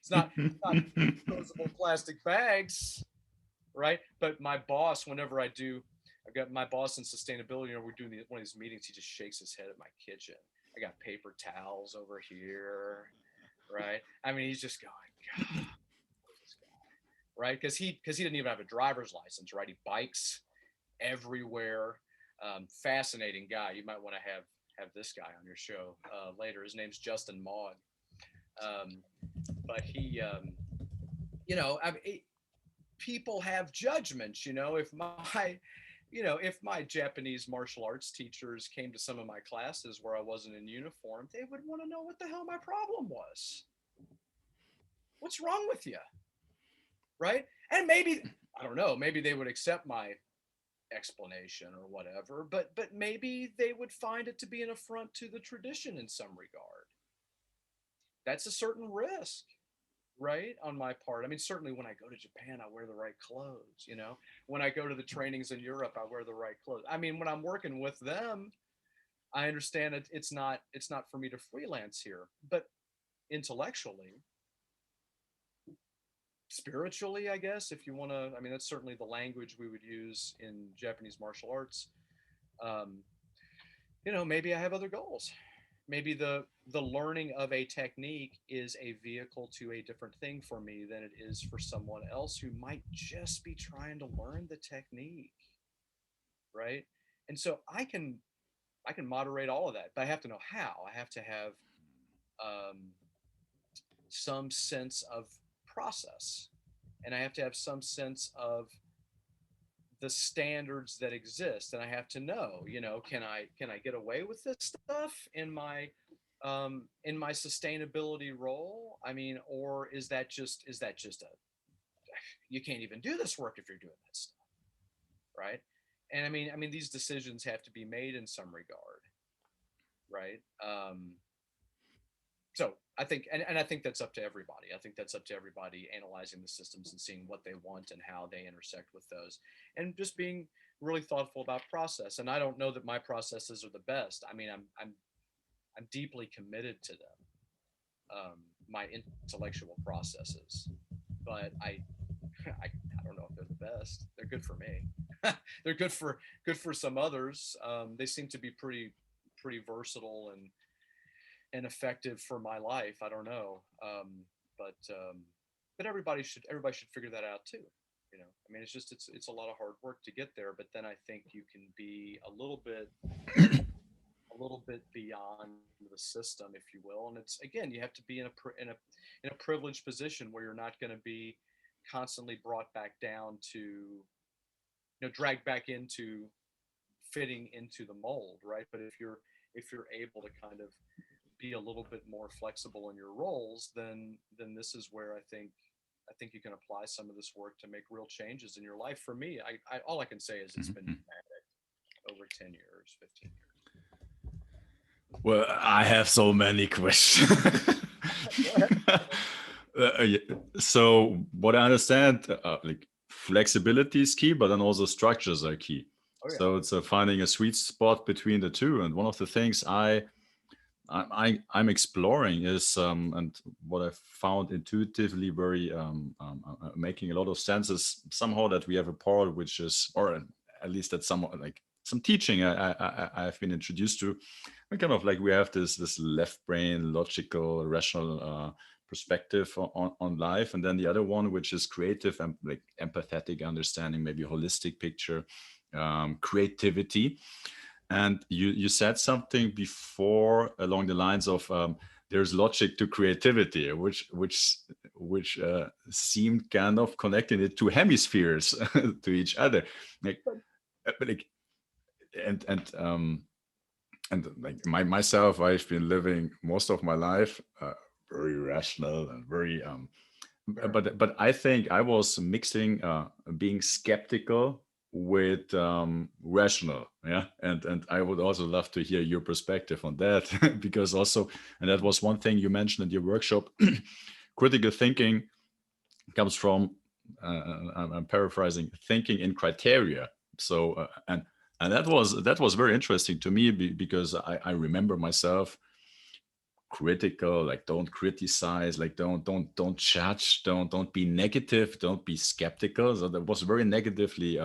Speaker 2: It's not disposable plastic bags, right? But my boss, whenever I've got my boss in sustainability, we're doing one of these meetings, he just shakes his head at my kitchen. I got paper towels over here, right? I mean, he's just going, God, this guy, right? Because he didn't even have a driver's license, right? He bikes everywhere. Fascinating guy. You might want to have this guy on your show later. His name's Justin Maud. But he, I mean, people have judgments. If my Japanese martial arts teachers came to some of my classes where I wasn't in uniform, they would want to know what the hell my problem was. What's wrong with you? Right? And maybe, I don't know, maybe they would accept my explanation or whatever, but maybe they would find it to be an affront to the tradition in some regard. That's a certain risk, right, on my part. I mean, certainly when I go to Japan, I wear the right clothes. When I go to the trainings in Europe, I wear the right clothes. I mean, when I'm working with them, I understand it's not for me to freelance here, but intellectually, spiritually, I guess, if you want to, I mean, that's certainly the language we would use in Japanese martial arts. um, Maybe I have other goals. Maybe the learning of a technique is a vehicle to a different thing for me than it is for someone else who might just be trying to learn the technique, right? And so I can moderate all of that, but I have to know how. I have to have um, some sense of process, and I have to have some sense of the standards that exist, and I have to know, can I get away with this stuff in my sustainability role? I mean, or is that just a, you can't even do this work if you're doing that stuff, right? And I mean these decisions have to be made in some regard, right? So I think, and I think that's up to everybody. I think that's up to everybody analyzing the systems and seeing what they want and how they intersect with those, and just being really thoughtful about process. And I don't know that my processes are the best. I mean, I'm deeply committed to them, my intellectual processes, but I don't know if they're the best. They're good for me. They're good for some others. They seem to be pretty versatile and effective for my life. I don't know, but everybody should figure that out too. I mean, it's a lot of hard work to get there, but then I think you can be a little bit beyond the system, if you will. And it's, again, you have to be in a privileged position where you're not going to be constantly brought back down to, dragged back into fitting into the mold, right? But if you're able to kind of be a little bit more flexible in your roles, then this is where I think you can apply some of this work to make real changes in your life. For me, I all I can say is it's been dramatic over 10 years, 15 years.
Speaker 1: Well, I have so many questions. Yeah. So what I understand, like flexibility is key, but then also structures are key.
Speaker 2: Oh, yeah.
Speaker 1: So it's finding a sweet spot between the two. And one of the things I'm exploring is, and what I found intuitively very making a lot of sense is somehow that we have a part which is, or at least that somewhat like some teaching I've been introduced to, and kind of like we have this left brain, logical, rational perspective on life, and then the other one, which is creative and like empathetic understanding, maybe a holistic picture, creativity. And you said something before along the lines of there's logic to creativity, which seemed kind of connecting it to hemispheres to each other, like, like and and like myself, I've been living most of my life very rational and very but I think I was mixing being skeptical with rational, yeah, and I would also love to hear your perspective on that because also, and that was one thing you mentioned in your workshop, critical thinking comes from I'm paraphrasing, thinking in criteria. So and that was very interesting to me because I remember myself critical, like don't criticize, like don't judge, don't be negative, don't be skeptical. So that was very negatively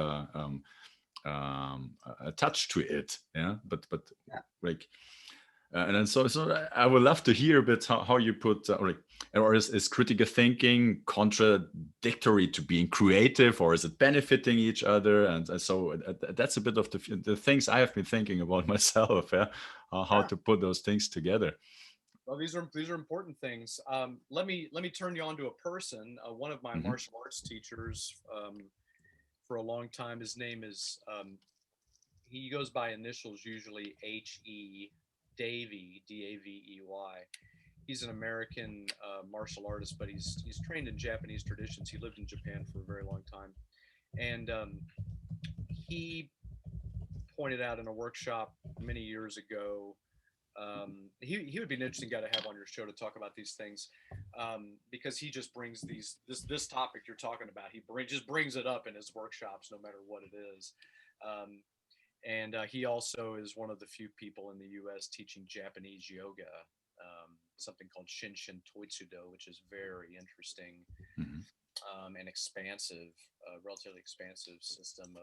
Speaker 1: attached to it, yeah. But like and then so I would love to hear a bit how you put like, or is critical thinking contradictory to being creative, or is it benefiting each other? And so that's a bit of the things I have been thinking about myself, yeah, how to put those things together.
Speaker 2: Well, these are important things. Let me turn you on to a person. One of my
Speaker 1: Hmm.
Speaker 2: martial arts teachers for a long time. His name is he goes by initials usually He, Davey, Davey. He's an American martial artist, but he's trained in Japanese traditions. He lived in Japan for a very long time, and he pointed out in a workshop many years ago. He would be an interesting guy to have on your show to talk about these things, because he just brings this topic you're talking about. Just brings it up in his workshops, no matter what it is. Um, and he also is one of the few people in the U.S. teaching Japanese yoga, something called Shinshin Toitsudo, which is very interesting
Speaker 1: Hmm.
Speaker 2: and expansive, relatively expansive system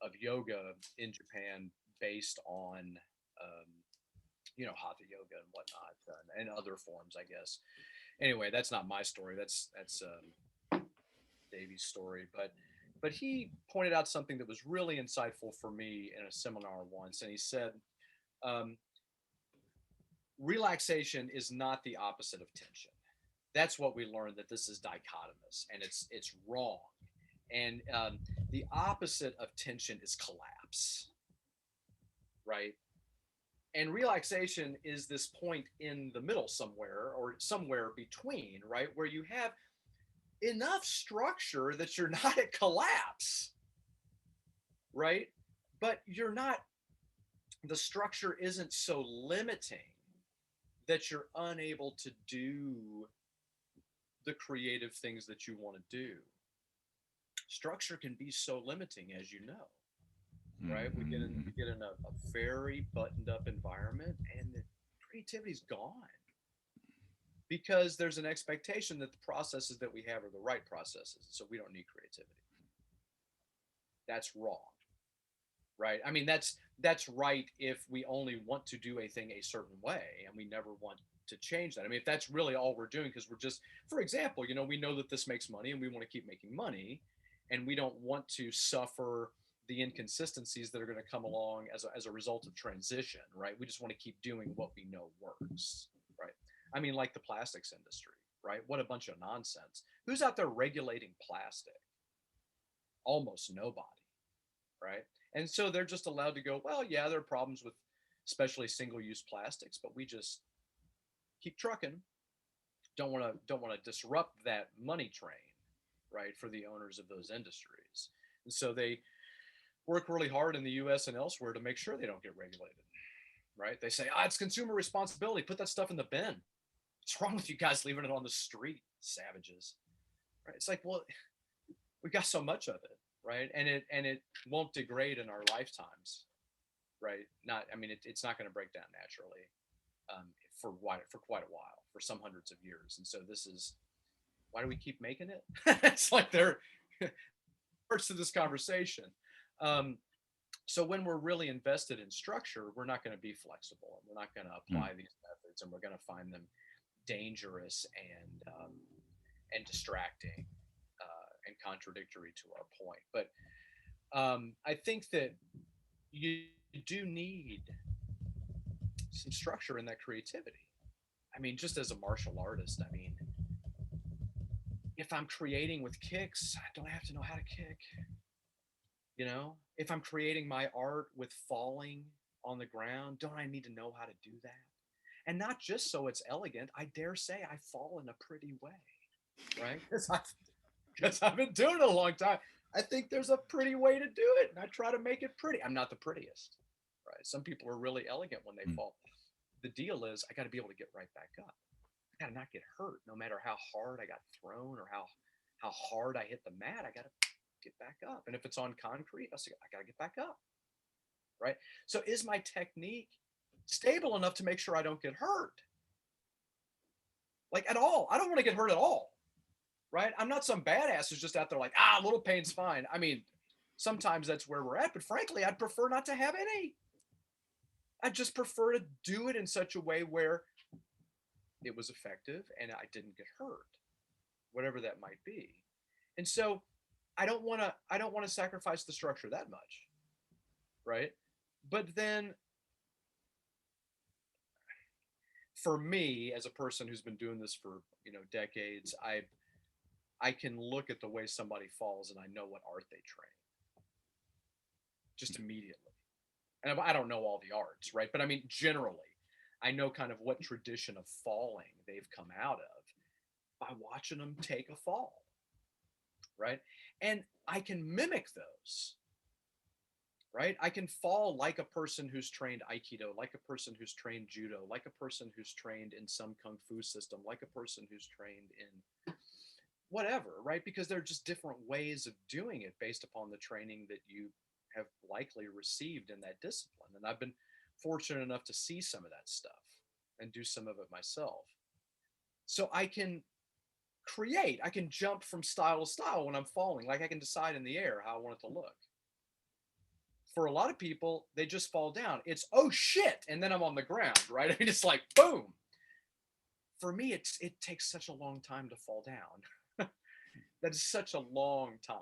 Speaker 2: of yoga in Japan based on hatha yoga and whatnot, and other forms, I guess. Anyway, that's not my story. That's Davy's story, but he pointed out something that was really insightful for me in a seminar once, and he said, um, relaxation is not the opposite of tension. That's what we learned, that this is dichotomous and it's wrong. And the opposite of tension is collapse, right? And relaxation is this point in the middle somewhere, or somewhere between, right, where you have enough structure that you're not at collapse, right? But you're not, the structure isn't so limiting that you're unable to do the creative things that you want to do. Structure can be so limiting, as you know, right?
Speaker 1: Hmm.
Speaker 2: We get in a very buttoned up environment, and the creativity's gone because there's an expectation that the processes that we have are the right processes, so we don't need creativity. That's wrong, right? I mean, that's right if we only want to do a thing a certain way and we never want to change that. I mean, if that's really all we're doing, because we're just, for example, we know that this makes money and we want to keep making money, and we don't want to suffer the inconsistencies that are going to come along as a result of transition, right? We just want to keep doing what we know works, right? I mean, like the plastics industry, right? What a bunch of nonsense. Who's out there regulating plastic? Almost nobody, right? And so they're just allowed to go, well, yeah, there are problems with especially single-use plastics, but we just keep trucking. Don't want to disrupt that money train, right, for the owners of those industries. And so they work really hard in the US and elsewhere to make sure they don't get regulated, right? They say, it's consumer responsibility. Put that stuff in the bin. What's wrong with you guys leaving it on the street, savages? Right? It's like, well, we got so much of it, right? And it won't degrade in our lifetimes, right? Not, I mean, it's not going to break down naturally for quite a while, for some hundreds of years. And so this is why do we keep making it? It's like there are parts to this conversation. Um, So when we're really invested in structure, we're not going to be flexible, and we're not going to
Speaker 1: Mm.
Speaker 2: apply these methods, and we're going to find them dangerous and distracting and contradictory to our point. But I think that you do need some structure in that creativity. I mean, just as a martial artist, I mean, if I'm creating with kicks, don't I have to know how to kick? You know, if I'm creating my art with falling on the ground, don't I need to know how to do that? And not just so it's elegant. I dare say I fall in a pretty way, right? Because I've been doing it a long time. I think there's a pretty way to do it, and I try to make it pretty. I'm not the prettiest, right? Some people are really elegant when they
Speaker 1: Mm.
Speaker 2: fall. The deal is I got to be able to get right back up. I got to not get hurt, no matter how hard I got thrown or how hard I hit the mat. I got to get back up. And if it's on concrete, I got to get back up, right? So is my technique stable enough to make sure I don't get hurt? Like at all. I don't want to get hurt at all, right? I'm not some badass who's just out there like, a little pain's fine. I mean, sometimes that's where we're at, but frankly, I'd prefer not to have any. I just prefer to do it in such a way where it was effective and I didn't get hurt, whatever that might be. And so I don't want to sacrifice the structure that much, right? But then for me as a person who's been doing this for, decades, I can look at the way somebody falls and I know what art they train just immediately. And I don't know all the arts, right? But I mean generally, I know kind of what tradition of falling they've come out of by watching them take a fall, right? And I can mimic those, right? I can fall like a person who's trained Aikido, like a person who's trained Judo, like a person who's trained in some Kung Fu system, like a person who's trained in whatever, right? Because there are just different ways of doing it based upon the training that you have likely received in that discipline. And I've been fortunate enough to see some of that stuff and do some of it myself. So I can jump from style to style when I'm falling. Like I can decide in the air how I want it to look. For a lot of people, they just fall down. It's, oh shit. And then I'm on the ground, right? I mean, it's like, boom. For me, it takes such a long time to fall down. That is such a long time.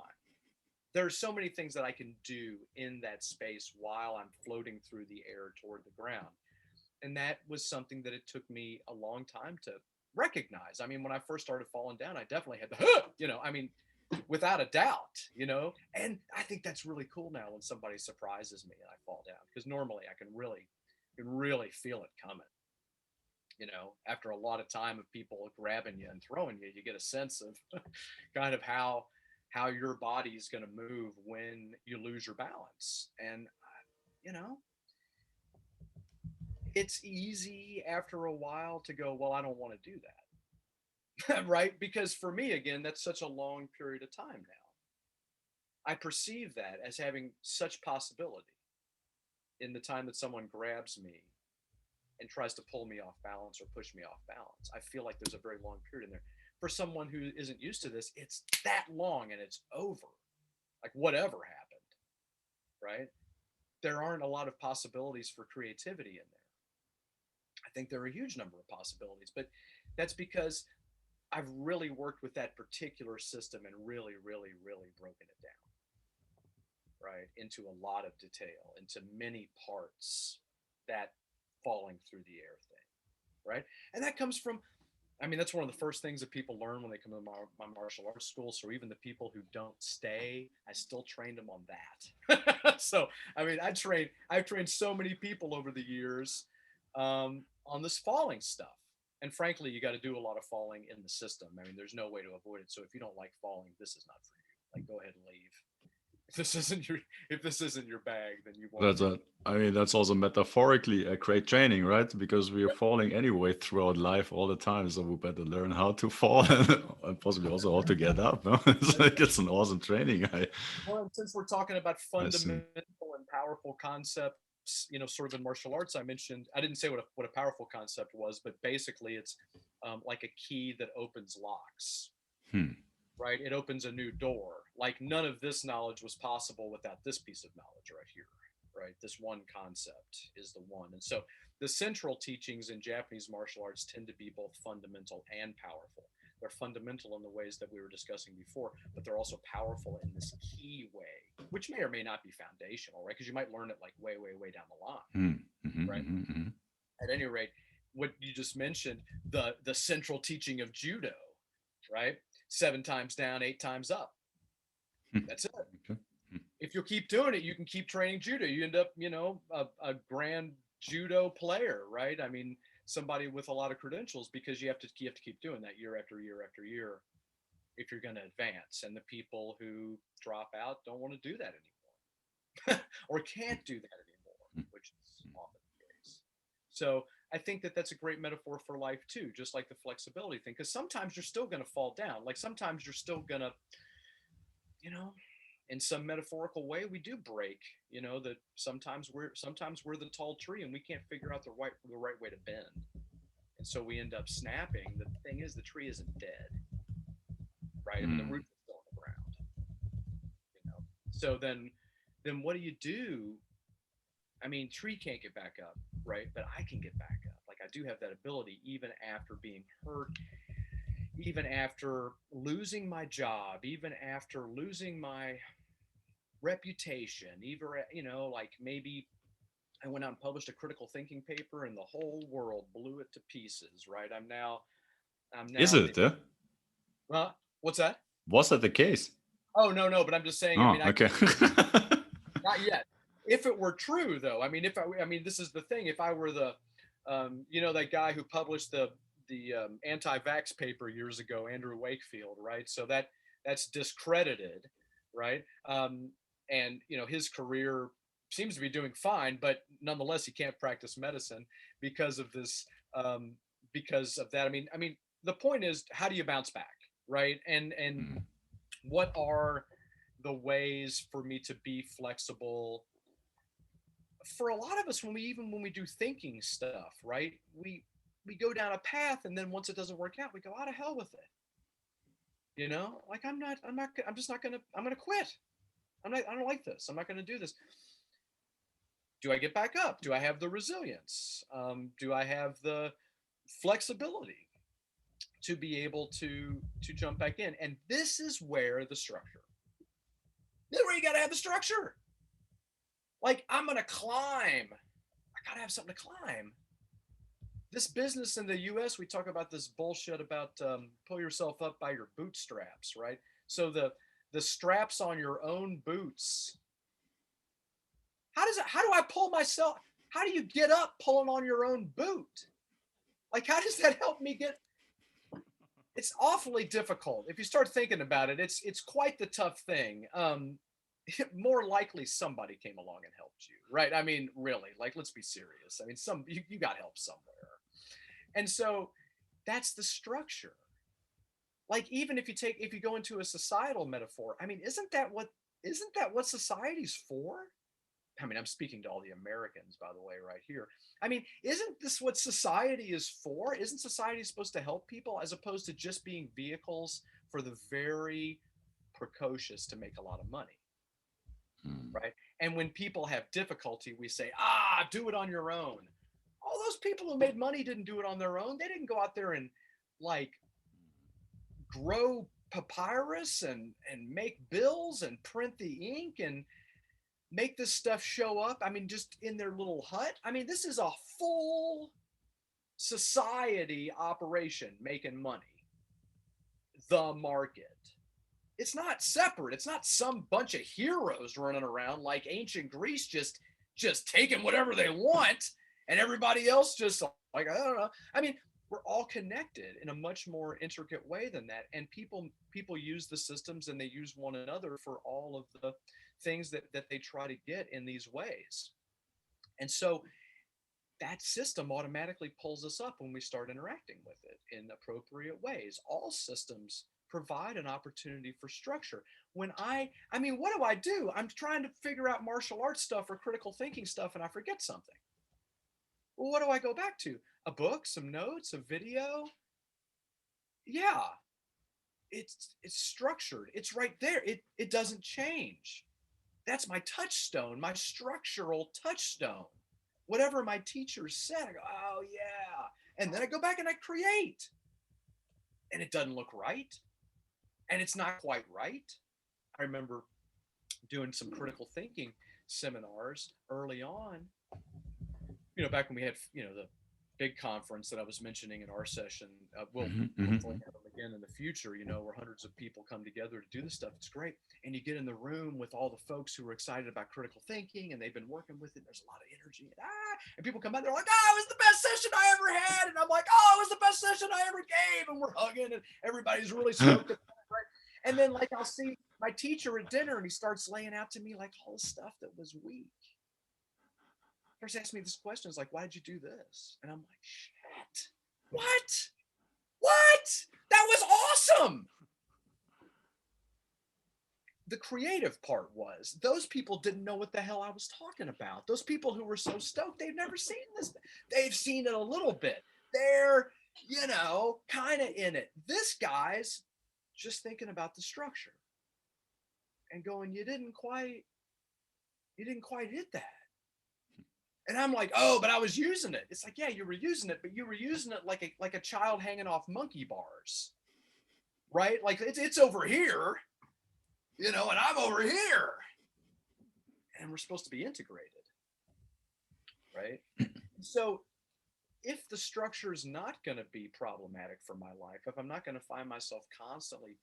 Speaker 2: There are so many things that I can do in that space while I'm floating through the air toward the ground. And that was something that it took me a long time to recognize. I mean, when I first started falling down, I definitely had the, I mean, without a doubt. And I think that's really cool now when somebody surprises me and I fall down, because normally I can really feel it coming. After a lot of time of people grabbing you and throwing you, you get a sense of kind of how your body is going to move when you lose your balance. And you know it's easy after a while to go, well, I don't want to do that. Right? Because for me, again, that's such a long period of time now. I perceive that as having such possibility in the time that someone grabs me and tries to pull me off balance or push me off balance. I feel like there's a very long period in there. For someone who isn't used to this, it's that long and it's over. Like whatever happened, right? There aren't a lot of possibilities for creativity in there. I think there are a huge number of possibilities, but that's because I've really worked with that particular system and really, really, really broken it down, right? Into a lot of detail, into many parts, that falling through the air thing, right? And that comes from, I mean, that's one of the first things that people learn when they come to my martial arts school. So even the people who don't stay, I still trained them on that. So, I mean, I've trained so many people over the years on this falling stuff. And frankly, you got to do a lot of falling in the system. I mean, there's no way to avoid it. So if you don't like falling, this is not for you. Like, go ahead and leave. If this isn't your bag, then you won't.
Speaker 1: I mean, that's also metaphorically a great training, right? Because we are falling anyway throughout life all the time. So we better learn how to fall and possibly also how to get up. No? It's like it's an awesome training.
Speaker 2: Well, since we're talking about
Speaker 1: I see.
Speaker 2: fundamental and powerful concepts, sort of in martial arts, I didn't say what a powerful concept was, but basically it's like a key that opens locks,
Speaker 1: Hmm.
Speaker 2: right? It opens a new door. Like none of this knowledge was possible without this piece of knowledge right here. right? This one concept is the one. And so the central teachings in Japanese martial arts tend to be both fundamental and powerful. They're fundamental in the ways that we were discussing before, but they're also powerful in this key way, which may or may not be foundational, right? Because you might learn it like way, way, way down the line, right? At any rate, what you just mentioned, the central teaching of judo, right? 7 times down, 8 times up. That's it.
Speaker 1: Okay.
Speaker 2: If you'll keep doing it, you can keep training judo. You end up, a grand judo player, right? I mean, somebody with a lot of credentials, because you have to keep doing that year after year after year if you're going to advance. And the people who drop out don't want to do that anymore or can't do that anymore, which is often the case. So I think that that's a great metaphor for life too, just like the flexibility thing, because sometimes you're still going to fall down. Like sometimes you're still going to, in some metaphorical way, we do break, that sometimes we're the tall tree and we can't figure out the right way to bend. And so we end up snapping. The thing is, the tree isn't dead, right? I mean, the roots are still on the ground, So then what do you do? I mean, tree can't get back up, right? But I can get back up. Like I do have that ability, even after being hurt, even after losing my job, even after losing my reputation, even, like maybe I went out and published a critical thinking paper and the whole world blew it to pieces, right? I'm now
Speaker 1: Is it?
Speaker 2: Well, what's that?
Speaker 1: Was that the case?
Speaker 2: Oh, no, but I'm just saying,
Speaker 1: Oh, okay.
Speaker 2: Not yet. If it were true though, I mean, this is the thing. If I were the, that guy who published the anti-vax paper years ago, Andrew Wakefield, right? So that's discredited, right? And his career seems to be doing fine, but nonetheless he can't practice medicine because of this, because of that. I mean the point is, how do you bounce back, right? And what are the ways for me to be flexible? For a lot of us, when we do thinking stuff, right, we go down a path, and then once it doesn't work out, we go, out of hell with it. Like I'm gonna quit. I don't like this. I'm not going to do this. Do I get back up? Do I have the resilience? Do I have the flexibility to be able to jump back in? And this is where this is where you got to have the structure. Like I'm going to climb. I got to have something to climb. This business in the US, we talk about this bullshit about pull yourself up by your bootstraps, right? So the straps on your own boots. How do I pull myself? How do you get up pulling on your own boot? Like, how does that help me get? It's awfully difficult. If you start thinking about it, it's quite the tough thing. More likely somebody came along and helped you, right? I mean, really, like, let's be serious. I mean, you got help somewhere. And so that's the structure. Like, even if you go into a societal metaphor, I mean, isn't that what society's for? I mean, I'm speaking to all the Americans, by the way, right here. I mean, isn't this what society is for? Isn't society supposed to help people as opposed to just being vehicles for the very precocious to make a lot of money? Right? And when people have difficulty, we say, do it on your own. All those people who made money didn't do it on their own. They didn't go out there and like grow papyrus and make bills and print the ink and make this stuff show up. I mean, just in their little hut. I mean, this is a full society operation making money. The market. It's not separate. It's not some bunch of heroes running around like ancient Greece just taking whatever they want and everybody else just like, I don't know. I mean, we're all connected in a much more intricate way than that. And people use the systems and they use one another for all of the things that they try to get in these ways. And so that system automatically pulls us up when we start interacting with it in appropriate ways. All systems provide an opportunity for structure. When I mean, what do? I'm trying to figure out martial arts stuff or critical thinking stuff and I forget something. Well, what do I go back to? A book, some notes, a video? Yeah, it's structured. It's right there. It doesn't change. That's my touchstone, my structural touchstone. Whatever my teacher said, I go, oh yeah. And then I go back and I create. And it doesn't look right. And it's not quite right. I remember doing some critical thinking seminars early on, back when we had, the big conference that I was mentioning in our session. We'll hopefully have them again in the future, where hundreds of people come together to do this stuff. It's great. And you get in the room with all the folks who are excited about critical thinking and they've been working with it. There's a lot of energy. And people come out, they're like, oh, it was the best session I ever had. And I'm like, oh, it was the best session I ever gave. And we're hugging and everybody's really stoked about it. Right? And then like I'll see my teacher at dinner and he starts laying out to me like all the stuff that was weak. First asked me this question, is like, why did you do this? And I'm like, shit, what? That was awesome. The creative part was those people didn't know what the hell I was talking about. Those people who were so stoked, they've never seen this. They've seen it a little bit. They're, kind of in it. This guy's just thinking about the structure and going, you didn't quite hit that. And I'm like, oh, but I was using it. It's like, yeah, you were using it, but you were using it like a child hanging off monkey bars, right? Like it's over here, and I'm over here, and we're supposed to be integrated, right? So if the structure is not going to be problematic for my life, if I'm not going to find myself constantly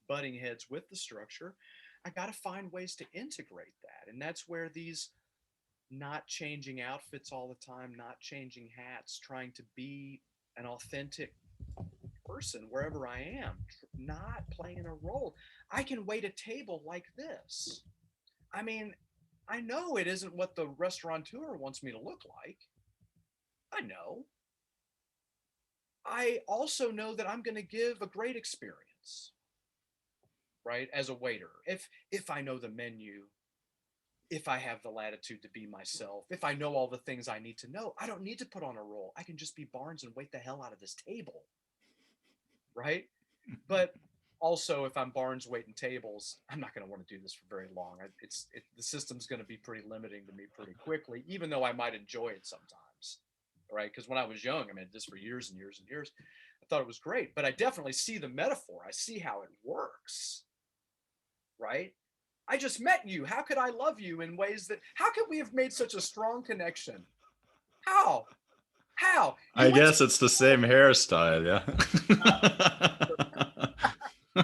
Speaker 2: butting heads with the structure, I got to find ways to integrate that. And that's where these not changing outfits all the time, not changing hats, trying to be an authentic person wherever I am, not playing a role. I can wait a table like this. I mean, I know it isn't what the restaurateur wants me to look like. I know. I also know that I'm going to give a great experience, right? As a waiter, if I know the menu, if I have the latitude to be myself, if I know all the things I need to know, I don't need to put on a role. I can just be Barnes and wait the hell out of this table, right? But also, if I'm Barnes waiting tables, I'm not going to want to do this for very long. The system's going to be pretty limiting to me pretty quickly, even though I might enjoy it sometimes, right? Because when I was young, I did this for years and years and years. I thought it was great, but I definitely see the metaphor. I see how it works, right? I just met you. How could I love you in ways how could we have made such a strong connection? How?
Speaker 1: I guess it's the same hairstyle, yeah.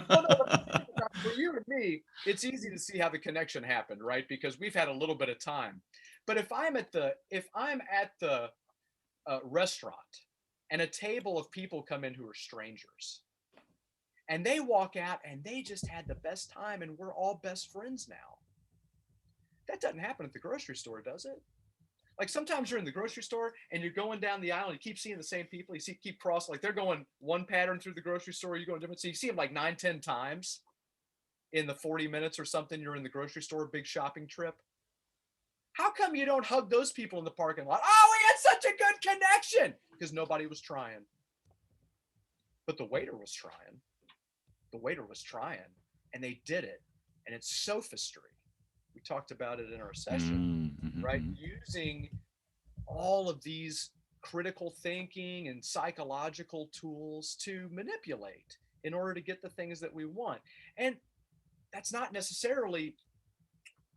Speaker 2: Well, no, for you and me, it's easy to see how the connection happened, right? Because we've had a little bit of time. But if I'm at the restaurant and a table of people come in who are strangers, and they walk out and they just had the best time and we're all best friends now. That doesn't happen at the grocery store, does it? Like sometimes you're in the grocery store and you're going down the aisle and you keep seeing the same people. You keep crossing, like they're going one pattern through the grocery store, you're going different. So you see them like 9-10 times in the 40 minutes or something you're in the grocery store, big shopping trip. How come you don't hug those people in the parking lot? Oh, we had such a good connection, because nobody was trying. But the waiter was trying. And they did it. And it's sophistry. We talked about it in our session, right? Using all of these critical thinking and psychological tools to manipulate in order to get the things that we want. And that's not necessarily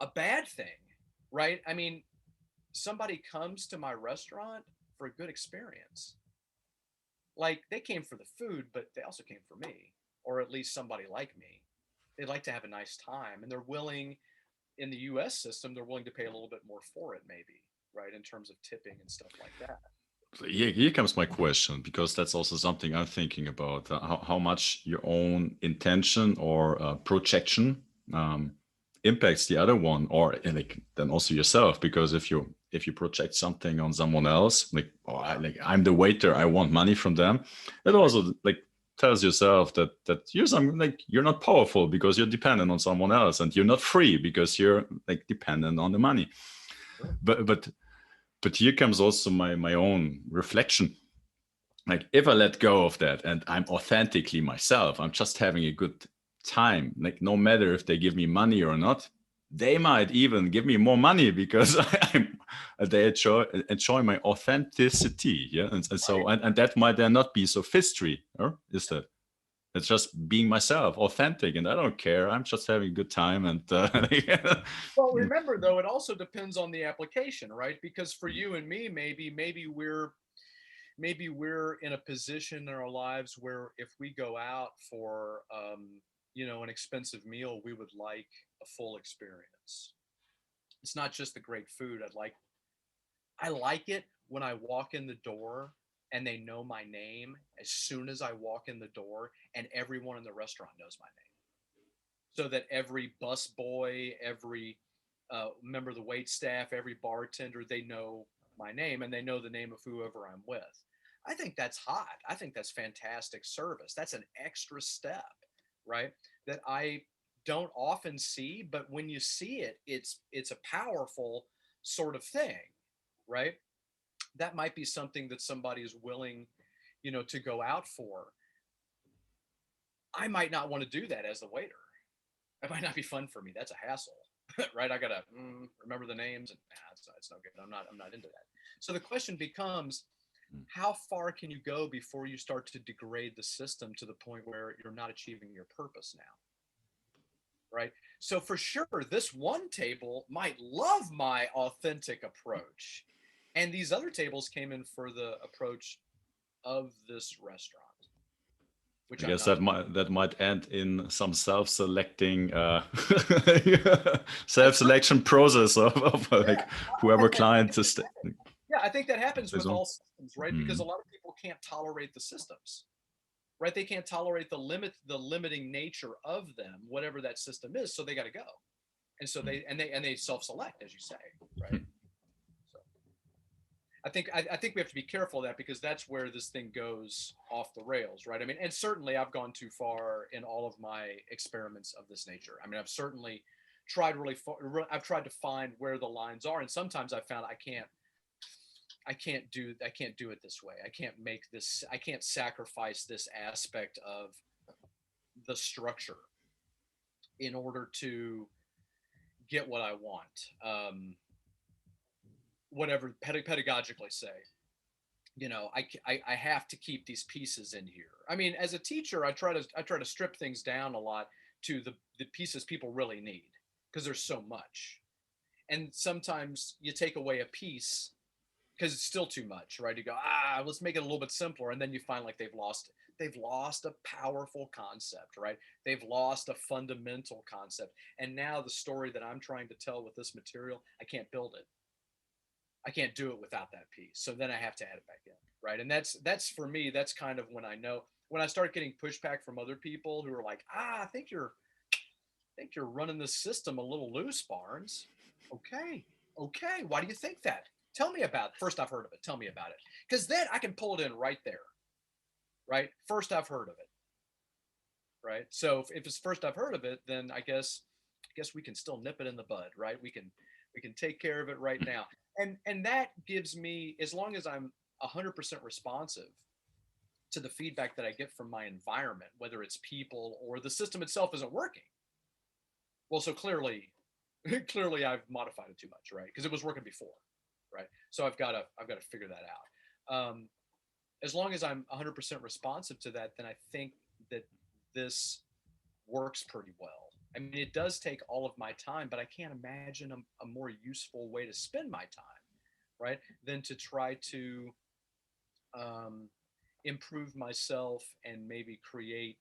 Speaker 2: a bad thing, right? I mean, somebody comes to my restaurant for a good experience. Like they came for the food, but they also came for me, or at least somebody like me. They'd like to have a nice time, and they're willing, in the US system, they're willing to pay a little bit more for it, maybe, right? In terms of tipping and stuff like that.
Speaker 1: Here comes my question, because that's also something I'm thinking about, how much your own intention or projection impacts the other one, or like then also yourself. Because if you project something on someone else, like, oh, I'm the waiter, I want money from them, it also like tells yourself that you're not powerful because you're dependent on someone else, and you're not free because you're like dependent on the money. But here comes also my own reflection. Like if I let go of that and I'm authentically myself, I'm just having a good time. Like no matter if they give me money or not, they might even give me more money because they enjoy my authenticity. Yeah. And so, and that might then not be sophistry, or is that? It's just being myself, authentic, and I don't care. I'm just having a good time. And
Speaker 2: well, remember though, it also depends on the application, right? Because for you and me, maybe we're in a position in our lives where if we go out for an expensive meal, we would like a full experience. It's not just the great food. I like it when I walk in the door and they know my name as soon as I walk in the door, and everyone in the restaurant knows my name. So that every bus boy, every member of the wait staff, every bartender, they know my name and they know the name of whoever I'm with. I think that's hot. I think that's fantastic service. That's an extra step, right? That I don't often see, but when you see it, it's a powerful sort of thing, right? That might be something that somebody is willing, to go out for. I might not want to do that as the waiter. It might not be fun for me. That's a hassle, right? I gotta remember the names, and it's no good. I'm not into that. So the question becomes, how far can you go before you start to degrade the system to the point where you're not achieving your purpose now? Right? So for sure, this one table might love my authentic approach. And these other tables came in for the approach of this restaurant. Which
Speaker 1: I guess that might end in some self-selecting self-selection process of like whoever client is.
Speaker 2: Yeah, I think that happens with all systems, right? Mm-hmm. Because a lot of people can't tolerate the systems, right? They can't tolerate the limiting nature of them, whatever that system is. So they got to go, and so they self-select, as you say, right? So I think we have to be careful of that, because that's where this thing goes off the rails, right? I mean, and certainly I've gone too far in all of my experiments of this nature. I mean, I've certainly tried I've tried to find where the lines are, and sometimes I found I can't do it this way. I can't sacrifice this aspect of the structure in order to get what I want. Whatever pedagogically say, I have to keep these pieces in here. I mean, as a teacher, I try to strip things down a lot to the pieces people really need, because there's so much. And sometimes you take away a piece because it's still too much, right? You go, let's make it a little bit simpler. And then you find like they've lost a powerful concept, right? They've lost a fundamental concept. And now the story that I'm trying to tell with this material, I can't build it. I can't do it without that piece. So then I have to add it back in, right? And that's for me, that's kind of when I know, when I start getting pushback from other people who are like, I think you're running the system a little loose, Barnes. Okay. Why do you think that? Tell me about it. First I've heard of it. Tell me about it. Because then I can pull it in right there, right? First I've heard of it, right? So if it's first I've heard of it, then I guess we can still nip it in the bud, right? We can take care of it right now. And that gives me, as long as I'm 100% responsive to the feedback that I get from my environment, whether it's people or the system itself isn't working. Well, so clearly I've modified it too much, right? Because it was working before, right? So I've got to figure that out. As long as I'm 100% responsive to that, then I think that this works pretty well. I mean, it does take all of my time, but I can't imagine a more useful way to spend my time, right, than to try to improve myself and maybe create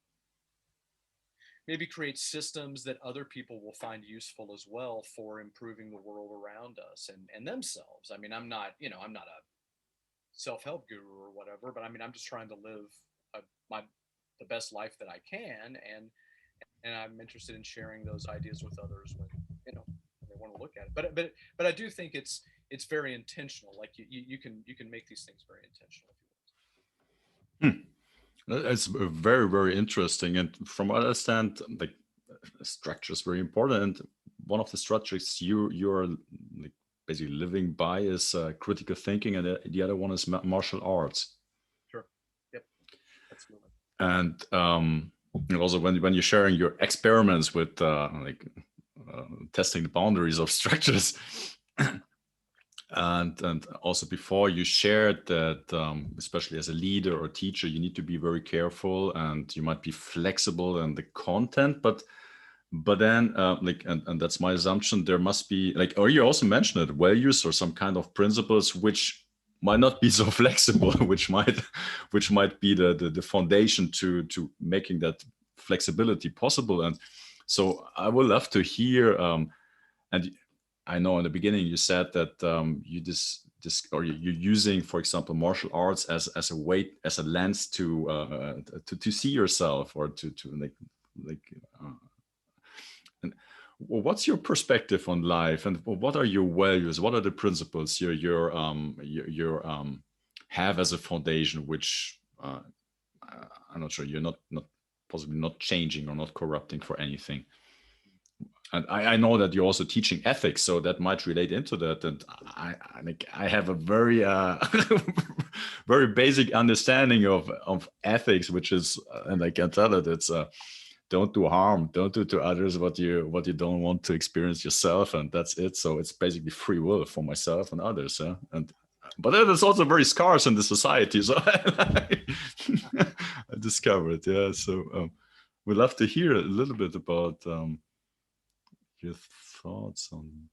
Speaker 2: systems that other people will find useful as well for improving the world around us and themselves. I mean, I'm not a self-help guru or whatever, but I mean, I'm just trying to live the best life that I can, and I'm interested in sharing those ideas with others when they want to look at it. But I do think it's very intentional. Like you can make these things very intentional if you want.
Speaker 1: It's very, very interesting. And from what I understand, like, structure is very important. And one of the structures you're like basically living by is critical thinking, and the other one is martial arts.
Speaker 2: Sure. Yep. Absolutely.
Speaker 1: And also when you're sharing your experiments with like testing the boundaries of structures. And also before you shared that, especially as a leader or teacher, you need to be very careful and you might be flexible in the content, but then like and that's my assumption, there must be like, or you also mentioned it, values or some kind of principles which might not be so flexible, which might be the foundation to making that flexibility possible. And so I would love to hear, and I know in the beginning you said that you or you're using, for example, martial arts as a way, as a lens to see yourself, or to like uh, and what's your perspective on life, and what are your values? What are the principles you have as a foundation, which I'm not sure you're not possibly not changing or not corrupting for anything. And I know that you're also teaching ethics, so that might relate into that. And I have a very very basic understanding of ethics, which is, and I can tell it, it's don't do harm, don't do to others what you don't want to experience yourself, and that's it. So it's basically free will for myself and others. And but that is also very scarce in the society. So I discovered, yeah. So we'd love to hear a little bit about your thoughts on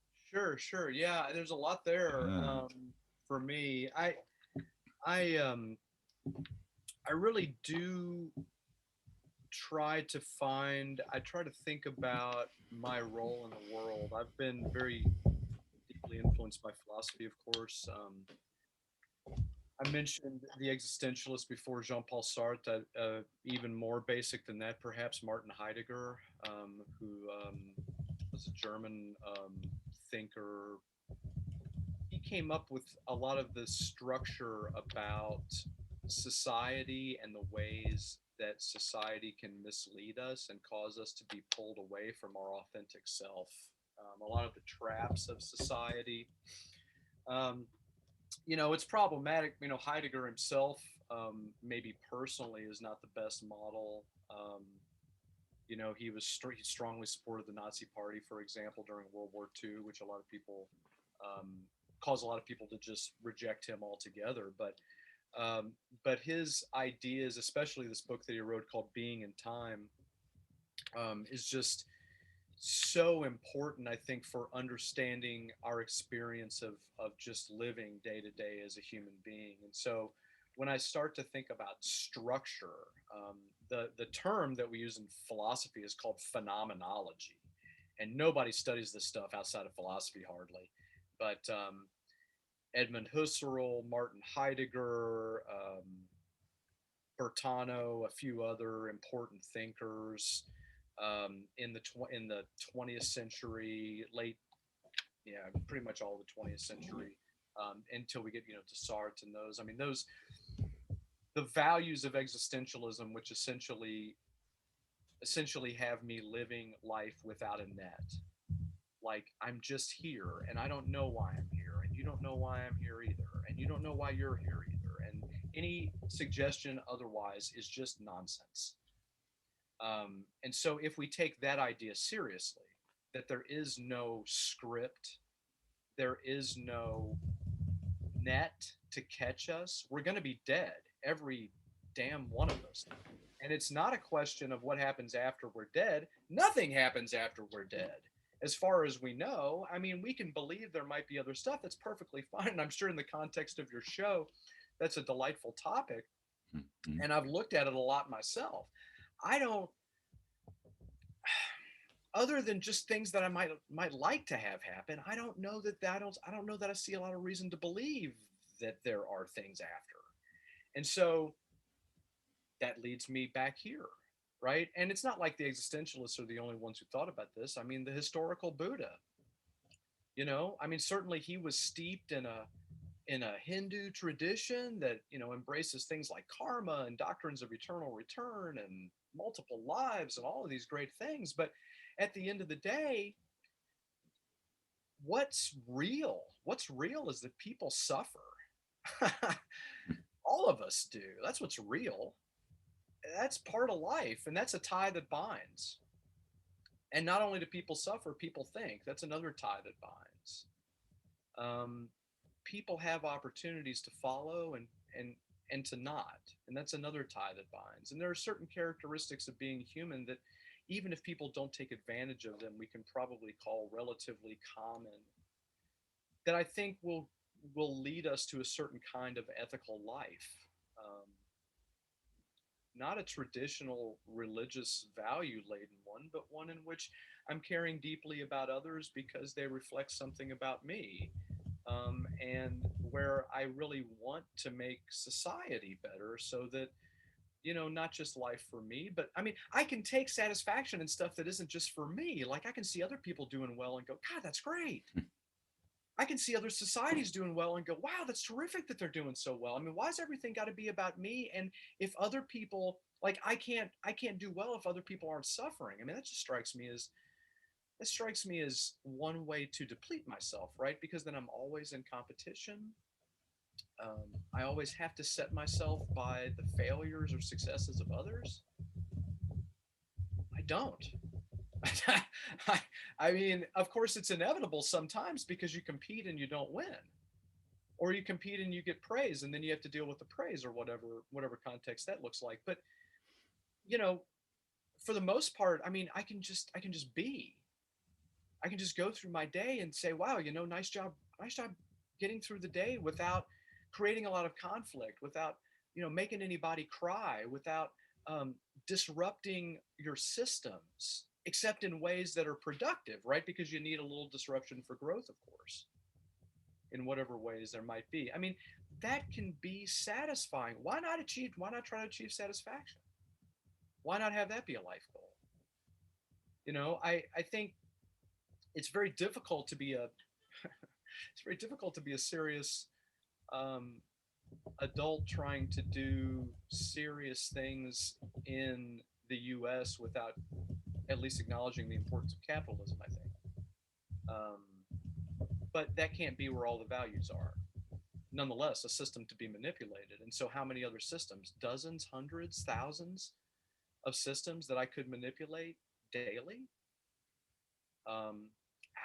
Speaker 2: Sure. Yeah, there's a lot there.
Speaker 1: that.
Speaker 2: For me, I I really do I try to think about my role in the world. I've been very deeply influenced by philosophy, of course. I mentioned the existentialist before, Jean-Paul Sartre. Even more basic than that, perhaps Martin Heidegger, who was a German thinker. He came up with a lot of the structure about society and the ways that society can mislead us and cause us to be pulled away from our authentic self. A lot of the traps of society. Um, it's problematic. Heidegger himself, maybe personally, is not the best model. He strongly supported the Nazi Party, for example, during World War II, which a lot of people um, caused a lot of people to just reject him altogether. But his ideas, especially this book that he wrote called Being in Time, is just so important, I think, for understanding our experience of just living day to day as a human being. And so when I start to think about structure, the term that we use in philosophy is called phenomenology. And nobody studies this stuff outside of philosophy hardly. But Edmund Husserl, Martin Heidegger, Bertano, a few other important thinkers in the 20th century, pretty much all the 20th century, until we get to Sartre and those. I mean, the values of existentialism, which essentially have me living life without a net. Like, I'm just here and I don't know why I'm here, and you don't know why I'm here either, and you don't know why you're here either, and any suggestion otherwise is just nonsense. And so if we take that idea seriously, that there is no script, there is no net to catch us, we're going to be dead, every damn one of us. And it's not a question of what happens after we're dead. Nothing happens after we're dead. As far as we know, I mean, we can believe there might be other stuff. That's perfectly fine. And I'm sure in the context of your show, that's a delightful topic.
Speaker 1: Mm-hmm.
Speaker 2: And I've looked at it a lot myself. I don't, other than just things that I might like to have happen, I don't know that I see a lot of reason to believe that there are things after. And so that leads me back here, right? And it's not like the existentialists are the only ones who thought about this. I mean, the historical Buddha, I mean, certainly he was steeped in a Hindu tradition that embraces things like karma and doctrines of eternal return and multiple lives and all of these great things. But at the end of the day, what's real? What's real is that people suffer. All of us do. That's what's real. That's part of life, and that's a tie that binds. And not only do people suffer, people think. That's another tie that binds. Um, People have opportunities to follow and to not, and that's another tie that binds. And there are certain characteristics of being human that, even if people don't take advantage of them, we can probably call relatively common. That I think will lead us to a certain kind of ethical life. Um, Not a traditional religious value laden one, but one in which I'm caring deeply about others because they reflect something about me, and where I really want to make society better so that, not just life for me, but I mean, I can take satisfaction in stuff that isn't just for me. Like I can see other people doing well and go, God, that's great. I can see other societies doing well and go, wow, that's terrific that they're doing so well. I mean, why has everything got to be about me? And if other people, like I can't do well if other people aren't suffering. I mean, that strikes me as one way to deplete myself, right? Because then I'm always in competition. I always have to set myself by the failures or successes of others. I don't. I mean, of course, it's inevitable sometimes because you compete and you don't win, or you compete and you get praise, and then you have to deal with the praise or whatever context that looks like. But you know, for the most part, I mean, I can just be. I can just go through my day and say, wow, nice job getting through the day without creating a lot of conflict, without, making anybody cry, without disrupting your systems, except in ways that are productive, right? Because you need a little disruption for growth, of course, in whatever ways there might be. I mean, that can be satisfying. Why not try to achieve satisfaction? Why not have that be a life goal? I think it's very difficult to be a it's very difficult to be a serious um, adult trying to do serious things in the U.S. without at least acknowledging the importance of capitalism. I think, but that can't be where all the values are. Nonetheless, a system to be manipulated. And so, how many other systems? Dozens, hundreds, thousands of systems that I could manipulate daily, um,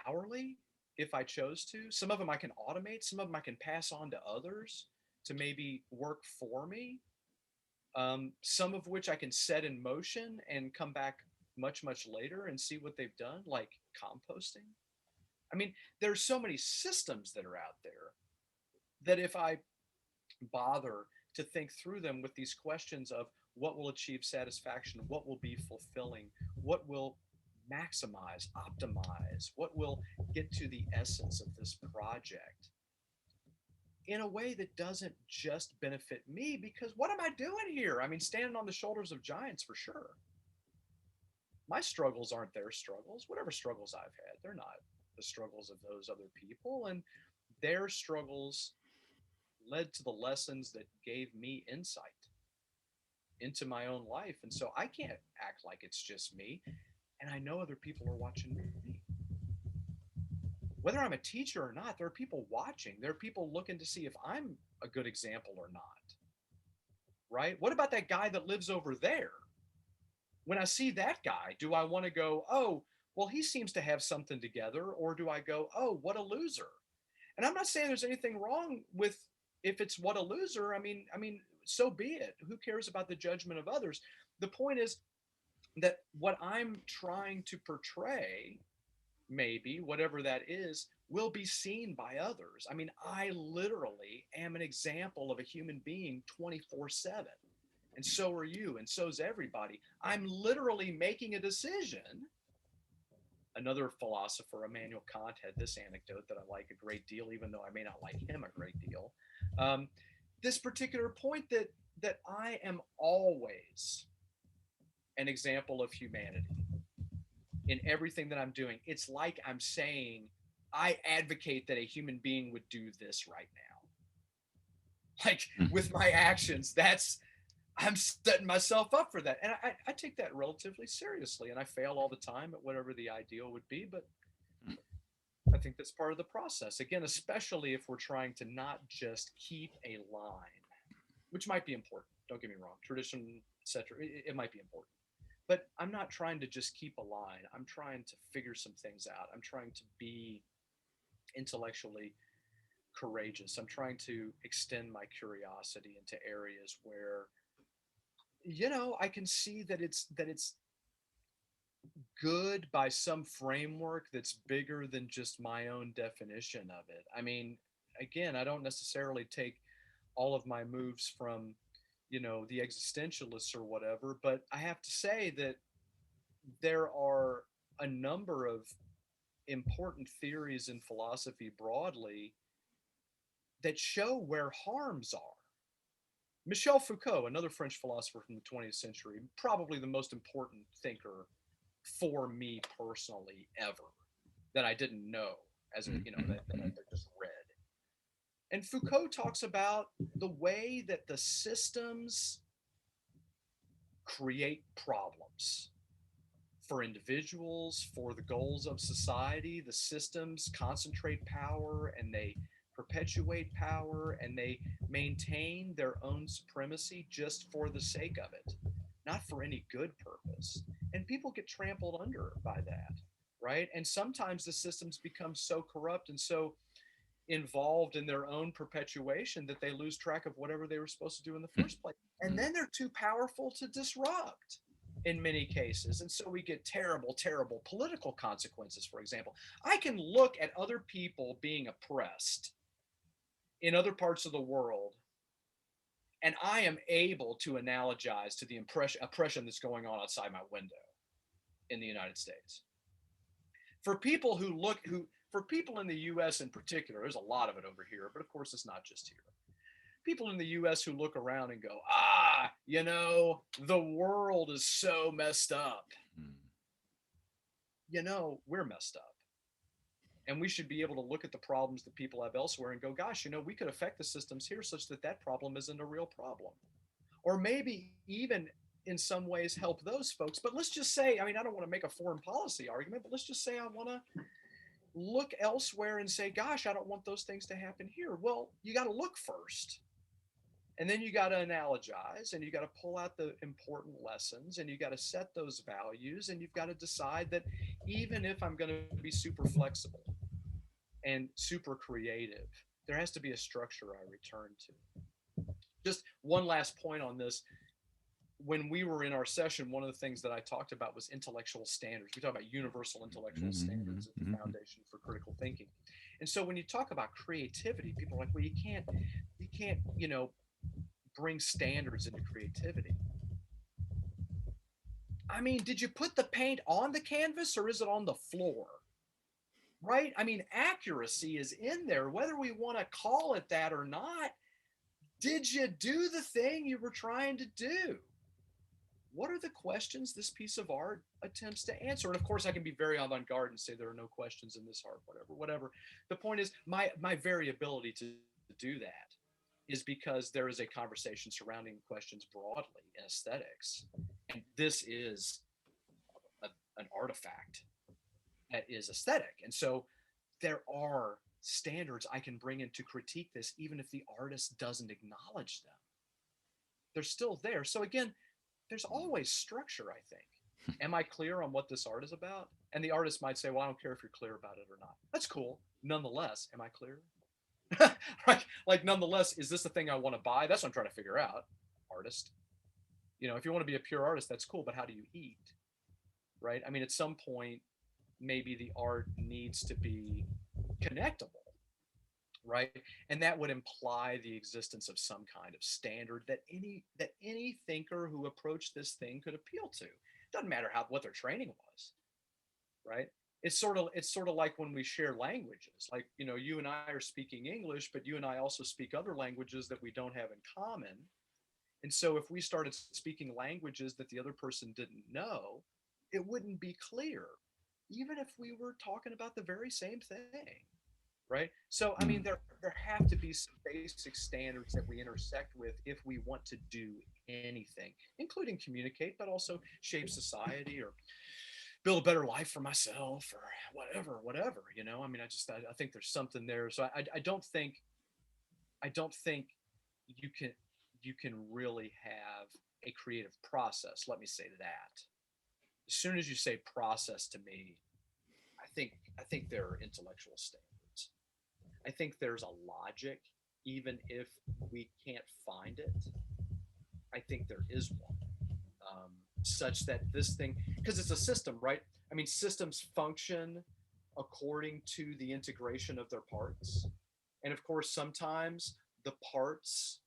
Speaker 2: hourly, if I chose to. Some of them I can automate, some of them I can pass on to others to maybe work for me, some of which I can set in motion and come back much, much later and see what they've done, like composting. I mean, there's so many systems that are out there that if I bother to think through them with these questions of what will achieve satisfaction, what will be fulfilling, what will maximize, optimize, what will get to the essence of this project in a way that doesn't just benefit me, because what am I doing here? I mean, standing on the shoulders of giants for sure. My struggles aren't their struggles. Whatever struggles I've had, they're not the struggles of those other people. And their struggles led to the lessons that gave me insight into my own life. And so I can't act like it's just me. And I know other people are watching me. Whether I'm a teacher or not, there are people watching. There are people looking to see if I'm a good example or not. Right? What about that guy that lives over there? When I see that guy, do I want to go, oh, well, he seems to have something together? Or do I go, oh, what a loser? And I'm not saying there's anything wrong with if it's what a loser. I mean, so be it. Who cares about the judgment of others? The point is that what I'm trying to portray, maybe whatever that is, will be seen by others. I mean, I literally am an example of a human being 24/7. And so are you, and so's everybody. I'm literally making a decision. Another philosopher, Immanuel Kant, had this anecdote that I like a great deal, even though I may not like him a great deal. Um, this particular point that I am always an example of humanity in everything that I'm doing. It's like I'm saying, I advocate that a human being would do this right now. Like with my actions, I'm setting myself up for that. And I take that relatively seriously, and I fail all the time at whatever the ideal would be. But I think that's part of the process. Again, especially if we're trying to not just keep a line, which might be important. Don't get me wrong. Tradition, etc. It might be important. but I'm not trying to just keep a line. I'm trying to figure some things out. I'm trying to be intellectually courageous. I'm trying to extend my curiosity into areas where, I can see that it's good by some framework that's bigger than just my own definition of it. I mean, again, I don't necessarily take all of my moves from, the existentialists or whatever, but I have to say that there are a number of important theories in philosophy broadly that show where harms are. Michel Foucault, another French philosopher from the 20th century, probably the most important thinker for me personally ever, that I didn't know as a, that I just read. And Foucault talks about the way that the systems create problems for individuals, for the goals of society. The systems concentrate power and they perpetuate power and they maintain their own supremacy just for the sake of it, not for any good purpose. And people get trampled under by that, right? And sometimes the systems become so corrupt and so involved in their own perpetuation that they lose track of whatever they were supposed to do in the first place. And then they're too powerful to disrupt in many cases. And so we get terrible, terrible political consequences. For example, I can look at other people being oppressed in other parts of the world, and I am able to analogize to the oppression that's going on outside my window in the United States. For people for people in the US in particular, there's a lot of it over here, but of course it's not just here. People in the US who look around and go, the world is so messed up. We're messed up. And we should be able to look at the problems that people have elsewhere and go, gosh, we could affect the systems here such that that problem isn't a real problem. Or maybe even in some ways help those folks. But let's just say, I don't want to make a foreign policy argument, but let's just say I want to look elsewhere and say, gosh, I don't want those things to happen here. Well, you got to look first. And then you got to analogize and you got to pull out the important lessons and you got to set those values and you've got to decide that even if I'm going to be super flexible and super creative, there has to be a structure I return to. Just one last point on this. When we were in our session, one of the things that I talked about was intellectual standards. We talked about universal intellectual standards as the foundation for critical thinking. And so when you talk about creativity, people are like, well, you can't, bring standards into creativity. Did you put the paint on the canvas or is it on the floor? Right? Accuracy is in there, whether we want to call it that or not. Did you do the thing you were trying to do? What are the questions this piece of art attempts to answer? And of course, I can be very avant-garde and say there are no questions in this art, whatever. The point is, my variability to do that is because there is a conversation surrounding questions broadly in aesthetics. And this is an artifact that is aesthetic. And so there are standards I can bring in to critique this, even if the artist doesn't acknowledge them. They're still there. So again, there's always structure, I think. Am I clear on what this art is about? And the artist might say, well, I don't care if you're clear about it or not. That's cool. Nonetheless, am I clear? like, nonetheless, is this the thing I want to buy? That's what I'm trying to figure out, artist. If you want to be a pure artist, that's cool, but how do you eat? Right? At some point, maybe the art needs to be connectable, right? And that would imply the existence of some kind of standard that any thinker who approached this thing could appeal to. Doesn't matter what their training was, right? It's sort of like when we share languages. Like, you and I are speaking English, but you and I also speak other languages that we don't have in common. And so if we started speaking languages that the other person didn't know, it wouldn't be clear, even if we were talking about the very same thing, right? So, there have to be some basic standards that we intersect with if we want to do anything, including communicate, but also shape society or build a better life for myself or whatever. I think there's something there. So I don't think you can really have a creative process. Let me say that. as soon as you say process to me, I think there are intellectual standards. I think there's a logic, even if we can't find it. I think there is one, such that this thing, because it's a system, right? I mean, systems function according to the integration of their parts. And of course, sometimes the parts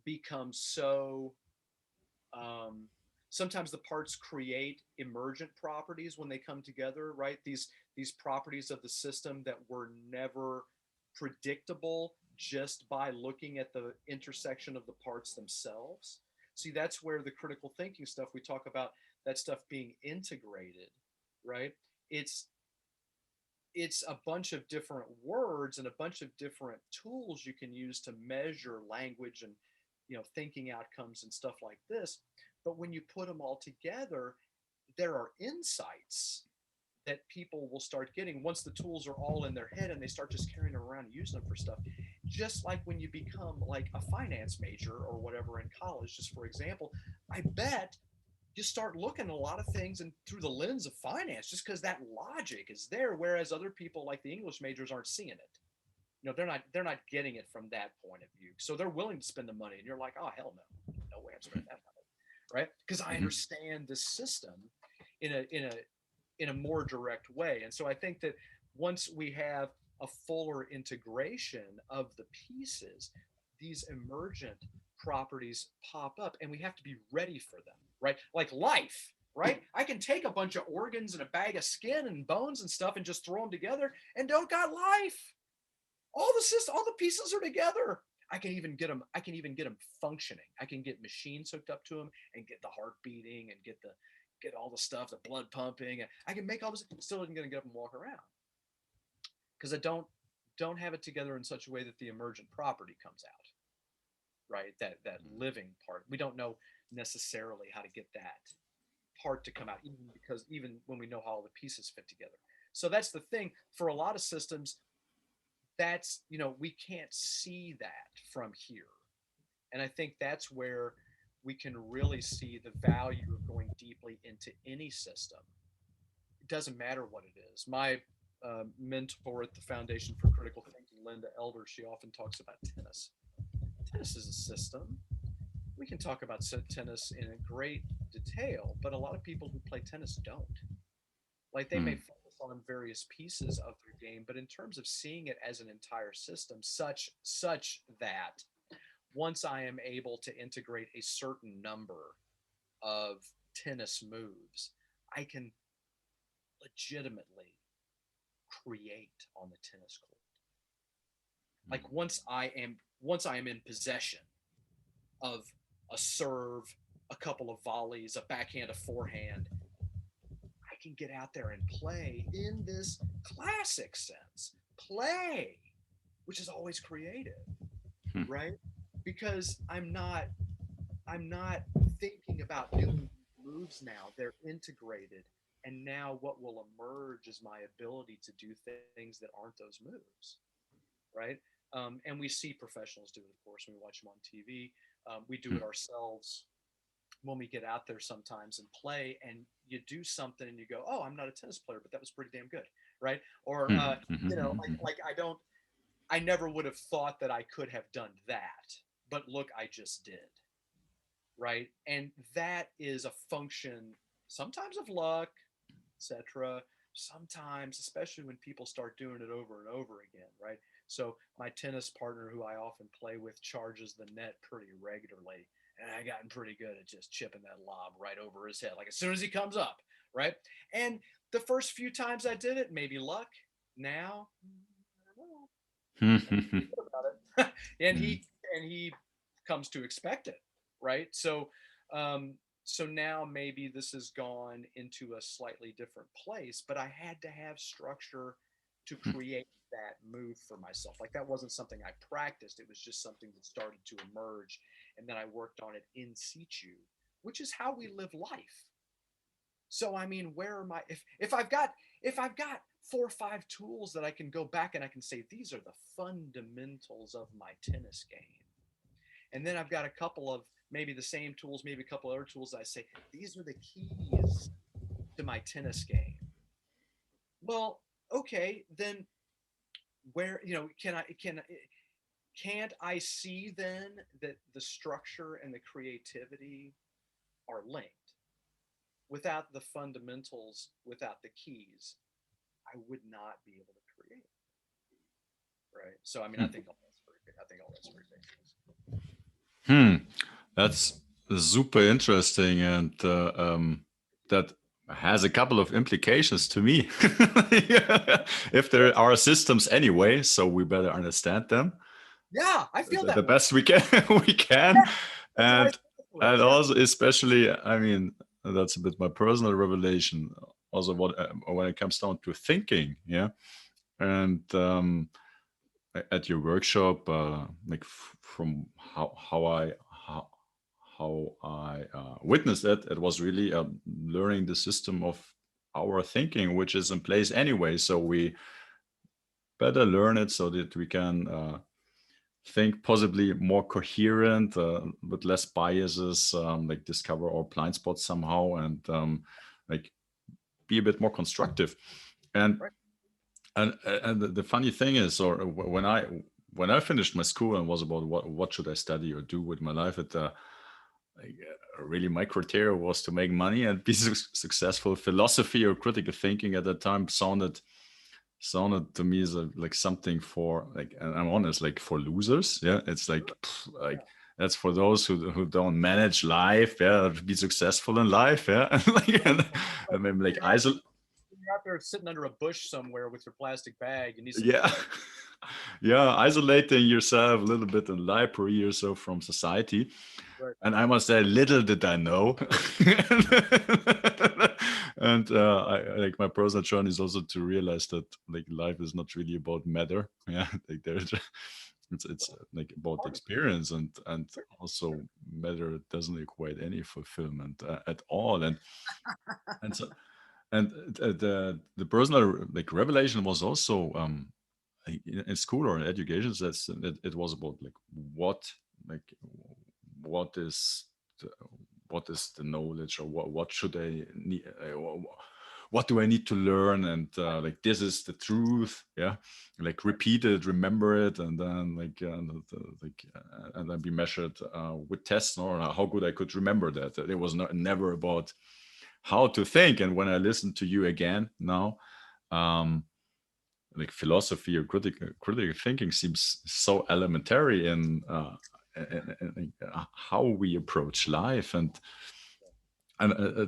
Speaker 2: become so, um, sometimes the parts create emergent properties when they come together, right? These properties of the system that were never predictable just by looking at the intersection of the parts themselves. See, that's where the critical thinking stuff we talk about, that stuff being integrated, right? It's it's a bunch of different words and a bunch of different tools you can use to measure language and thinking outcomes and stuff like this. But when you put them all together, there are insights that people will start getting once the tools are all in their head and they start just carrying them around and using them for stuff. Just like when you become like a finance major or whatever in college, just for example, I bet you start looking at a lot of things and through the lens of finance just because that logic is there, whereas other people like the English majors aren't seeing it. They're not getting it from that point of view, so they're willing to spend the money and you're like, oh hell no way I'm spending that money, right? Because I understand the system in a more direct way. And so I think that once we have a fuller integration of the pieces, these emergent properties pop up and we have to be ready for them, right? Like life, right? I can take a bunch of organs and a bag of skin and bones and stuff and just throw them together and don't got life. All the pieces are together. I can even get them functioning. I can get machines hooked up to them and get the heart beating and get all the stuff, the blood pumping. I can make all this. Still isn't going to get up and walk around because I don't have it together in such a way that the emergent property comes out, right? That living part. We don't know necessarily how to get that part to come out, even when we know how all the pieces fit together. So that's the thing for a lot of systems. That's we can't see that from here, and I think that's where we can really see the value of going deeply into any system. It doesn't matter what it is. My mentor at the Foundation for Critical Thinking, Linda Elder, she often talks about tennis. Tennis is a system. We can talk about tennis in a great detail, but a lot of people who play tennis don't. Like they may focus on various pieces of their game, but in terms of seeing it as an entire system, such that once I am able to integrate a certain number of tennis moves, I can legitimately create on the tennis court. Like once I am in possession of a serve, a couple of volleys, a backhand, a forehand, I can get out there and play in this classic sense. Play, which is always creative, right? Because I'm not thinking about new moves now. They're integrated. And now what will emerge is my ability to do things that aren't those moves, right? And we see professionals do it, of course, when we watch them on TV. We do it ourselves when we get out there sometimes and play, and you do something and you go, oh, I'm not a tennis player, but that was pretty damn good, right? Or, I never would have thought that I could have done that, but look, I just did, right? And that is a function sometimes of luck, etc. Sometimes, especially when people start doing it over and over again, right? So my tennis partner, who I often play with, charges the net pretty regularly, and I gotten pretty good at just chipping that lob right over his head, like as soon as he comes up, right? And the first few times I did it, maybe luck. Now, I don't know. About it. and he comes to expect it, right? So now maybe this has gone into a slightly different place, but I had to have structure to create that move for myself. Like that wasn't something I practiced. It was just something that started to emerge. And then I worked on it in situ, which is how we live life. So, I mean, where am I? If I've got 4 or 5 tools that I can go back and I can say, these are the fundamentals of my tennis game. And then I've got a couple of maybe the same tools, maybe a couple other tools that I say, these are the keys to my tennis game. Well, okay, then where, can't I see then that the structure and the creativity are linked? Without the fundamentals, without the keys, I would not be able to create. Right. So I mean, I think all that's very big. I think all that's very big.
Speaker 1: That's super interesting, and that has a couple of implications to me. If there are systems anyway, so we better understand them.
Speaker 2: Yeah, I feel
Speaker 1: The
Speaker 2: that way.
Speaker 1: best we can, we can,
Speaker 2: Yeah, that's what I
Speaker 1: and
Speaker 2: feel it is, yeah.
Speaker 1: also especially, I mean, that's a bit my personal revelation. Also, what when it comes down to thinking, yeah, and at your workshop, like from how I witnessed it, it was really learning the system of our thinking, which is in place anyway. So we better learn it so that we can think possibly more coherent, with less biases, like discover our blind spots somehow, and like be a bit more constructive. And
Speaker 2: Right.
Speaker 1: and the funny thing is, or when I finished my school and was about what should I study or do with my life, it like, really my criteria was to make money and be successful. Philosophy or critical thinking at that time sounded to me as like something for, like, and I'm honest, like for losers. Yeah, it's like like that's for those who don't manage life. Yeah, to be successful in life. Yeah, and maybe like
Speaker 2: You're out there sitting under a bush somewhere with your plastic bag. You need some.
Speaker 1: yeah. Yeah, isolating yourself a little bit in library or so from society.
Speaker 2: Right.
Speaker 1: And I must say, little did I know. And like my personal journey is also to realize that like life is not really about matter. Yeah, like there's it's like about experience, and also matter doesn't equate any fulfillment at all. And so and the personal like revelation was also in school or in education, that's it was about like like what is the, what is the knowledge, or what should I need, what do I need to learn, and like this is the truth. Yeah, like repeat it, remember it, and then like and then be measured with tests, or how good I could remember that. It was never about how to think. And when I listen to you again now, like philosophy or critical thinking seems so elementary in how we approach life. And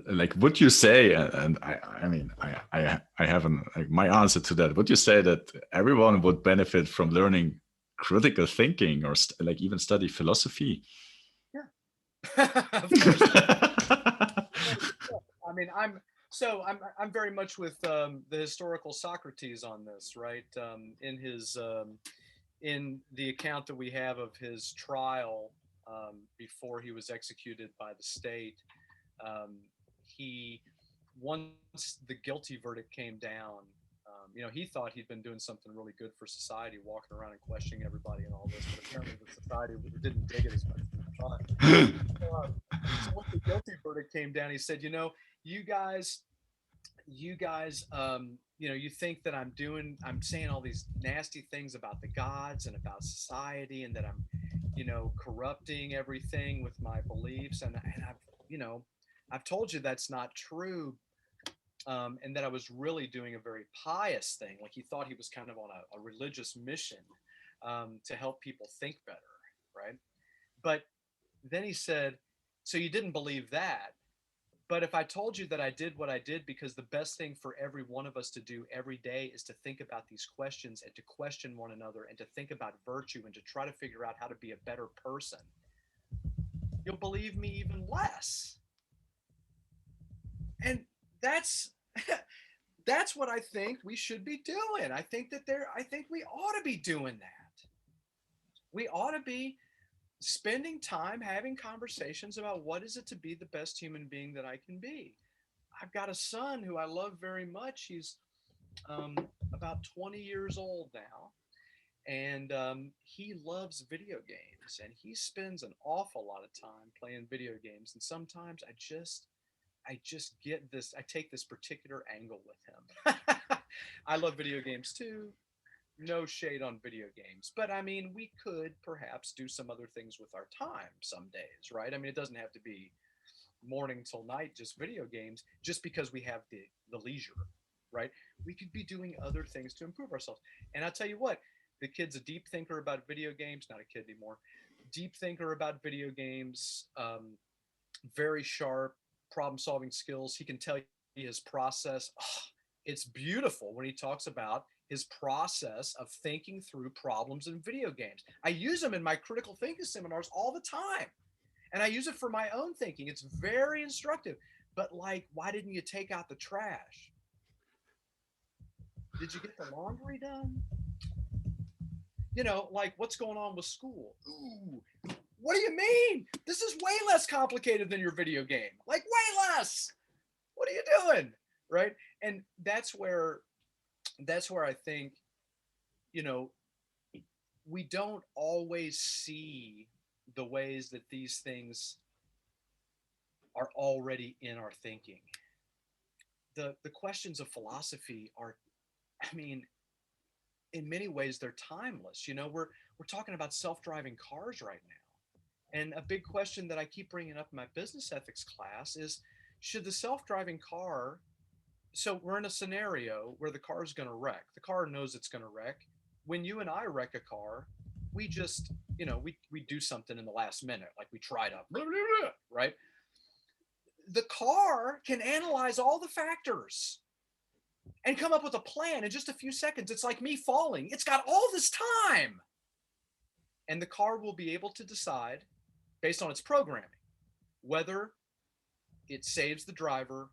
Speaker 1: like, would you say, and I mean, I haven't, like, my answer to that, would you say that everyone would benefit from learning critical thinking, or like even study philosophy?
Speaker 2: Yeah. Of course. I mean, I'm very much with the historical Socrates on this, right? In the account that we have of his trial, before he was executed by the state, he once the guilty verdict came down, he thought he'd been doing something really good for society, walking around and questioning everybody and all this, but apparently the society didn't dig it as much as he thought. So once the guilty verdict came down, he said, you guys, you think that I'm saying all these nasty things about the gods and about society, and that I'm, corrupting everything with my beliefs, and I've told you that's not true, and that I was really doing a very pious thing. Like, he thought he was kind of on a religious mission, to help people think better, right? But then he said, so you didn't believe that. But if I told you that I did what I did because the best thing for every one of us to do every day is to think about these questions and to question one another and to think about virtue and to try to figure out how to be a better person, you'll believe me even less. And that's that's what I think we should be doing. I think we ought to be doing that. We ought to be spending time having conversations about what is it to be the best human being that I can be. I've got a son who I love very much. He's about 20 years old now, and he loves video games, and he spends an awful lot of time playing video games. And sometimes I just I just get this, I take this particular angle with him. I love video games too. No shade on video games, but I mean, we could perhaps do some other things with our time some days, right? I mean, it doesn't have to be morning till night, just video games, just because we have the leisure, right? We could be doing other things to improve ourselves. And I'll tell you what, the kid's a deep thinker about video games, not a kid anymore, deep thinker about video games, very sharp problem solving skills. He can tell you his process. Oh, it's beautiful when he talks about his process of thinking through problems in video games. I use them in my critical thinking seminars all the time. And I use it for my own thinking. It's very instructive. But like, why didn't you take out the trash? Did you get the laundry done? You know, like, what's going on with school? Ooh, what do you mean? This is way less complicated than your video game. Like, way less. What are you doing? Right? And that's where I think, you know, we don't always see the ways that these things are already in our thinking. The questions of philosophy are, I mean, in many ways they're timeless. You know, we're talking about self-driving cars right now. And a big question that I keep bringing up in my business ethics class is, should the self-driving car, so we're in a scenario where the car is going to wreck. The car knows it's going to wreck. When you and I wreck a car, we just, you know, we do something in the last minute, like we try to, blah, blah, blah, right? The car can analyze all the factors and come up with a plan in just a few seconds. It's like me falling. It's got all this time. And the car will be able to decide, based on its programming, whether it saves the driver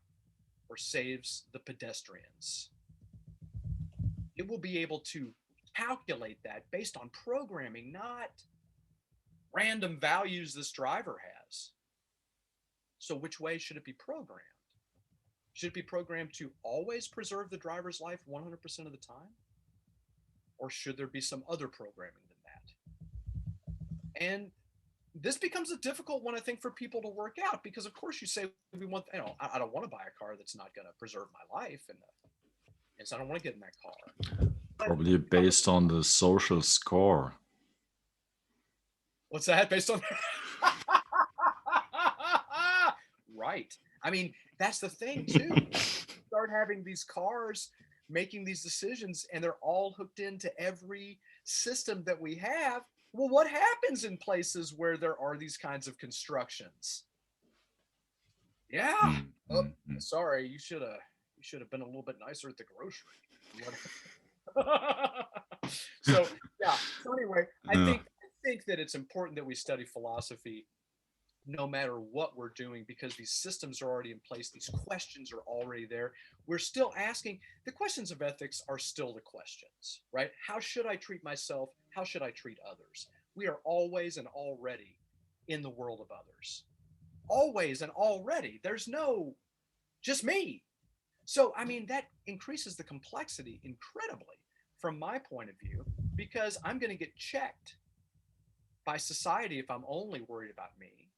Speaker 2: or saves the pedestrians. It will be able to calculate that based on programming, not random values this driver has. So which way should it be programmed? Should it be programmed to always preserve the driver's life 100% of the time? Or should there be some other programming than that? And this becomes a difficult one, I think, for people to work out, because of course you say, we want, you know, I don't want to buy a car that's not going to preserve my life. And so I don't want to get in that car.
Speaker 1: Probably based on the social score.
Speaker 2: What's that? Based on? Right. I mean, that's the thing too. Start having these cars making these decisions, and they're all hooked into every system that we have. Well, what happens in places where there are these kinds of constructions? Yeah. Oh, sorry, you should have been a little bit nicer at the grocery. So yeah. So anyway, I think that it's important that we study philosophy no matter what we're doing, because these systems are already in place. These questions are already there. We're still asking. The questions of ethics are still the questions, right? How should I treat myself? How should I treat others? We are always and already in the world of others. Always and already. There's no just me. So, I mean, that increases the complexity incredibly from my point of view, because I'm going to get checked by society if I'm only worried about me,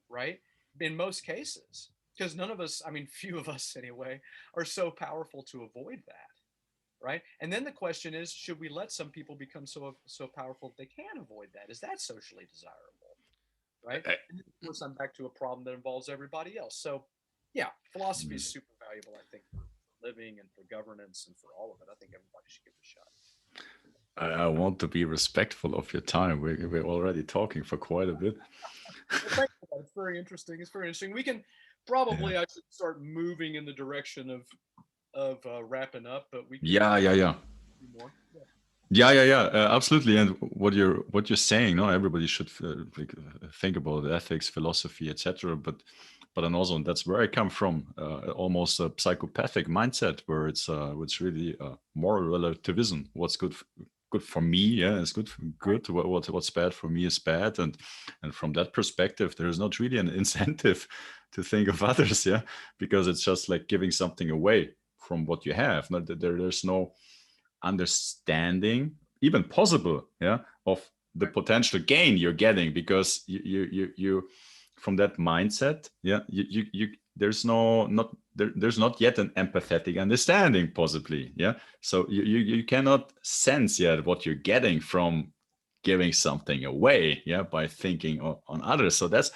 Speaker 2: right? In most cases, because none of us, I mean, few of us anyway, are so powerful to avoid that, right? And then the question is, should we let some people become so powerful that they can avoid that? Is that socially desirable, right? And then, of course, I'm back to a problem that involves everybody else. So, yeah, philosophy is super valuable, I think, for living and for governance and for all of it. I think everybody should give it a shot.
Speaker 1: I want to be respectful of your time. We're already talking for quite a bit.
Speaker 2: Well, it's very interesting. It's very interesting. We can probably, I should start moving in the direction of wrapping up, but we can
Speaker 1: Yeah.
Speaker 2: More.
Speaker 1: Yeah. Absolutely. And what you're saying, no, everybody should think about ethics, philosophy, etc. But then also, and that's where I come from, almost a psychopathic mindset, where it's really moral relativism. What's good for me, yeah, it's good. What's bad for me is bad, and from that perspective, there is not really an incentive to think of others, yeah, because it's just like giving something away from what you have. There's no understanding, even possible, yeah, of the potential gain you're getting, because you from that mindset, yeah, you there's there's not yet an empathetic understanding, possibly. Yeah. So you cannot sense yet what you're getting from giving something away, yeah, by thinking on others. So that's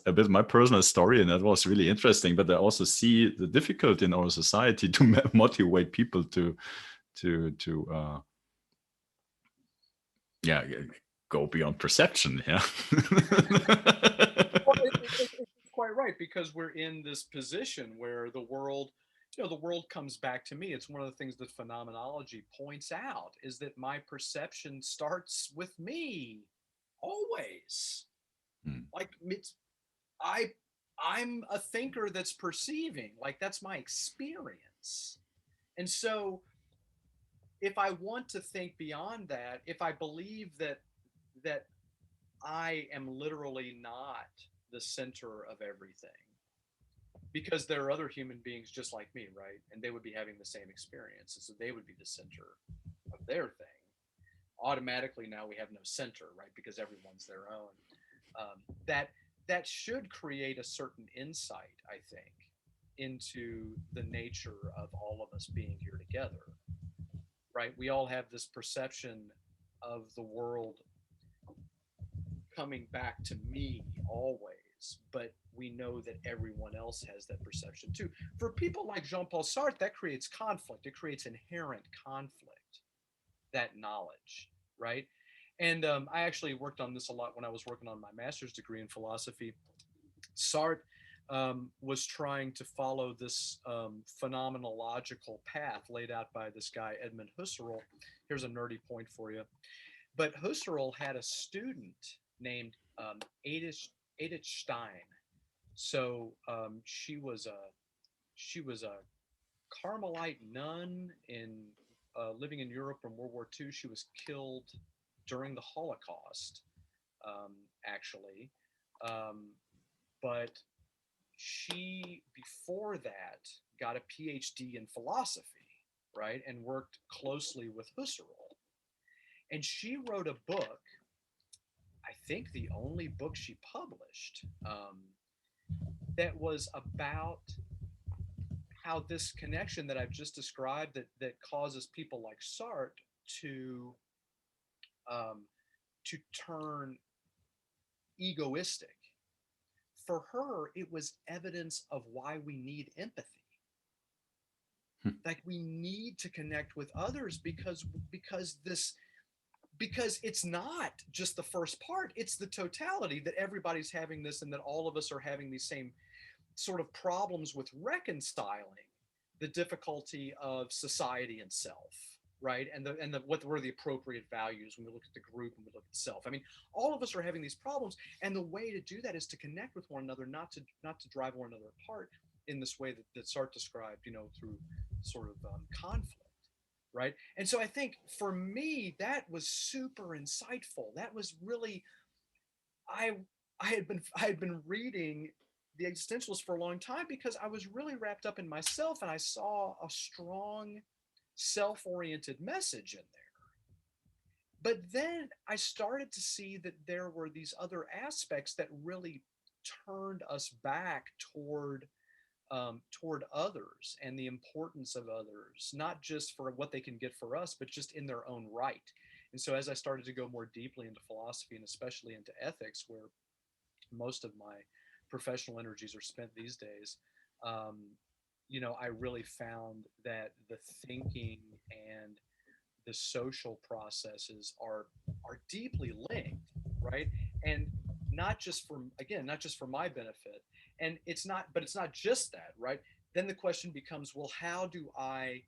Speaker 1: a bit my personal story, and that was really interesting. But I also see the difficulty in our society to motivate people to yeah, go beyond perception. Yeah.
Speaker 2: Well, it's quite right, because we're in this position where the world, the world comes back to me. It's one of the things that phenomenology points out, is that my perception starts with me always.
Speaker 1: Hmm.
Speaker 2: Like it's I I'm a thinker that's perceiving. Like that's my experience. And so if I want to think beyond that, if I believe that I am literally not the center of everything, because there are other human beings just like me, right? And they would be having the same experience. And so they would be the center of their thing. Automatically now we have no center, right? Because everyone's their own. That that should create a certain insight, I think, into the nature of all of us being here together, right? We all have this perception of the world coming back to me always, but we know that everyone else has that perception too. For people like Jean-Paul Sartre, that creates conflict. It creates inherent conflict, that knowledge, right? And I actually worked on this a lot when I was working on my master's degree in philosophy. Sartre was trying to follow this phenomenological path laid out by this guy, Edmund Husserl. Here's a nerdy point for you. But Husserl had a student named Edith Stein. So she was a Carmelite nun in living in Europe from World War II. She was killed during the Holocaust, actually. Um, but she, before that, got a PhD in philosophy, right, and worked closely with Husserl. And she wrote a book, I think the only book she published, that was about how this connection that I've just described, that causes people like Sartre to um, to turn egoistic. For her, it was evidence of why we need empathy. Like we need to connect with others, because it's not just the first part, it's the totality, that everybody's having this, and that all of us are having these same sort of problems with reconciling the difficulty of society and self, right? And what were the appropriate values when we look at the group and we look at self. I mean, all of us are having these problems, and the way to do that is to connect with one another, not to drive one another apart in this way that Sartre described, through sort of conflict, right? And so I think for me that was super insightful. That was really, I I had been reading the existentialists for a long time, because I was really wrapped up in myself, and I saw a strong self-oriented message in there. But then I started to see that there were these other aspects that really turned us back toward others and the importance of others, not just for what they can get for us, but just in their own right. And so as I started to go more deeply into philosophy, and especially into ethics, where most of my professional energies are spent these days, um, I really found that the thinking and the social processes are deeply linked, right? And not just for my benefit. And it's not just that, right? Then the question becomes, well, how do I,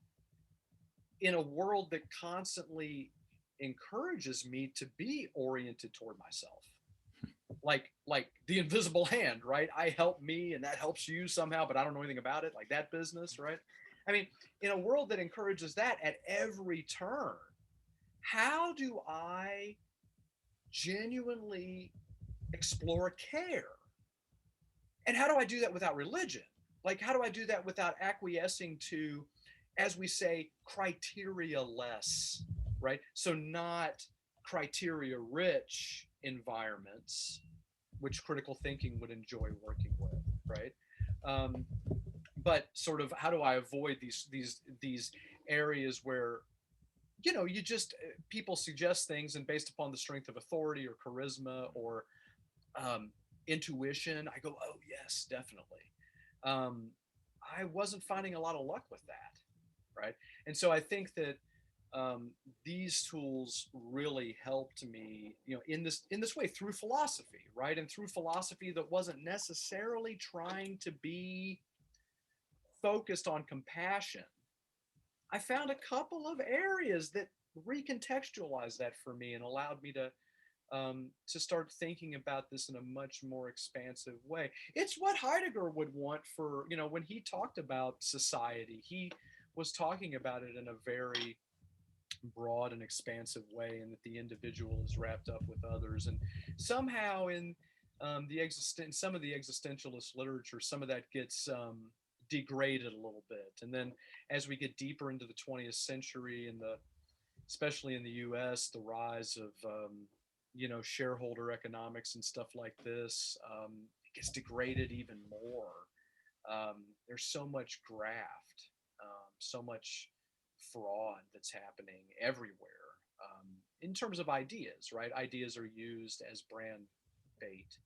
Speaker 2: in a world that constantly encourages me to be oriented toward myself, like the invisible hand, right? I help me and that helps you somehow, but I don't know anything about it, like that business, right? I mean, in a world that encourages that at every turn, how do I genuinely explore care? And how do I do that without religion? Like, how do I do that without acquiescing to, as we say, criteria less, right? So, not criteria rich environments, which critical thinking would enjoy working with, right? Um, but sort of how do I avoid these areas where you just people suggest things, and based upon the strength of authority or charisma or um, intuition, I go, oh yes, definitely. Um, I wasn't finding a lot of luck with that, right? And so I think that um, these tools really helped me, in this way through philosophy, right? And through philosophy that wasn't necessarily trying to be focused on compassion. I found a couple of areas that recontextualized that for me and allowed me to start thinking about this in a much more expansive way. It's what Heidegger would want for, when he talked about society, he was talking about it in a very broad and expansive way, and that the individual is wrapped up with others. And somehow in some of the existentialist literature, some of that gets degraded a little bit. And then as we get deeper into the 20th century, and especially in the U.S., the rise of shareholder economics and stuff like this, it gets degraded even more. There's so much graft, so much fraud that's happening everywhere, in terms of ideas, right? Ideas are used as brand bait.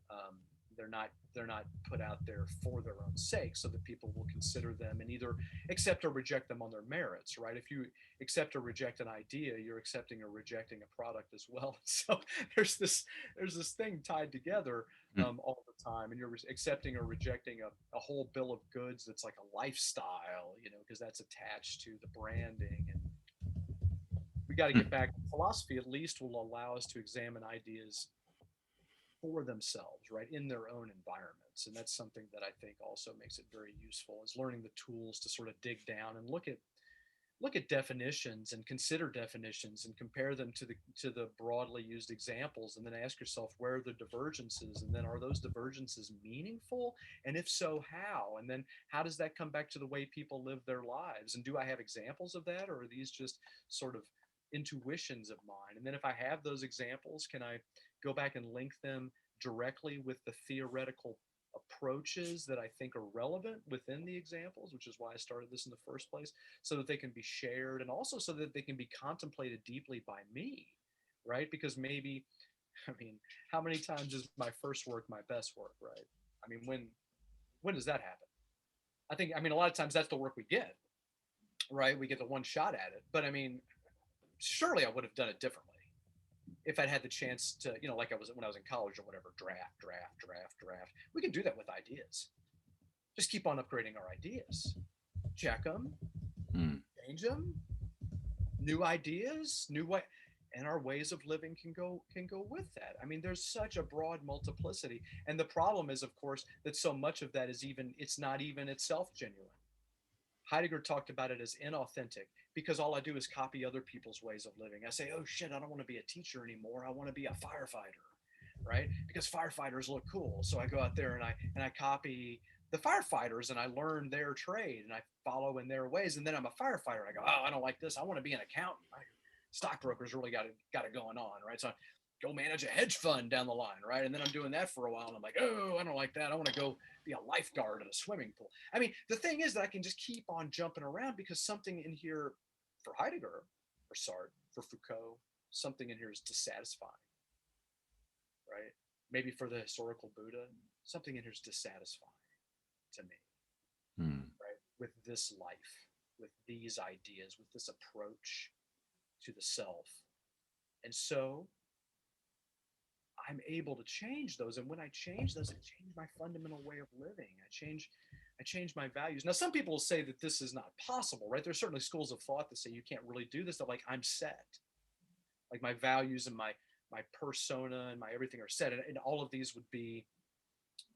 Speaker 2: Um, they're not put out there for their own sake, so that people will consider them and either accept or reject them on their merits, right? If you accept or reject an idea, you're accepting or rejecting a product as well. So there's this thing tied together
Speaker 1: Mm.
Speaker 2: all the time, and you're accepting or rejecting a whole bill of goods that's like a lifestyle, because that's attached to the branding. And we got to get
Speaker 1: Mm.
Speaker 2: back. Philosophy at least will allow us to examine ideas for themselves, right, in their own environments. And that's something that I think also makes it very useful, is learning the tools to sort of dig down and look at definitions and consider definitions and compare them to the broadly used examples, and then ask yourself, where are the divergences, and then are those divergences meaningful, and if so, how? And then how does that come back to the way people live their lives, and do I have examples of that, or are these just sort of intuitions of mine? And then if I have those examples, can I go back and link them directly with the theoretical approaches that I think are relevant within the examples, which is why I started this in the first place, so that they can be shared, and also so that they can be contemplated deeply by me, right? Because maybe, I mean, how many times is my first work my best work, right? I mean, when does that happen? I mean, a lot of times that's the work we get, right? We get the one shot at it. But I mean, surely I would have done it differently if I'd had the chance to, like I was when I was in college or whatever, draft. We can do that with ideas. Just keep on upgrading our ideas, check them,
Speaker 1: Mm.
Speaker 2: change them, new ideas, new way, and our ways of living can go with that. I mean, there's such a broad multiplicity, and the problem is, of course, that so much of that it's not even itself genuine. Heidegger talked about it as inauthentic, because all I do is copy other people's ways of living. I say, oh shit, I don't want to be a teacher anymore. I want to be a firefighter, right? Because firefighters look cool. So I go out there and I copy the firefighters, and I learn their trade, and I follow in their ways. And then I'm a firefighter. I go, oh, I don't like this. I want to be an accountant. Stockbrokers really got it going on, right? So I go manage a hedge fund down the line, right? And then I'm doing that for a while, and I'm like, oh, I don't like that. I want to go be a lifeguard at a swimming pool. I mean, the thing is that I can just keep on jumping around, because something in here for Heidegger, for Sartre, for Foucault, something in here is dissatisfying, right? Maybe for the historical Buddha, something in here is dissatisfying to me,
Speaker 1: Mm.
Speaker 2: right? With this life, with these ideas, with this approach to the self. And so I'm able to change those. And when I change those, I change my fundamental way of living. I change my values. Now, some people will say that this is not possible, right? There's certainly schools of thought that say you can't really do this. That, like, I'm set, like my values and my persona and my everything are set, and all of these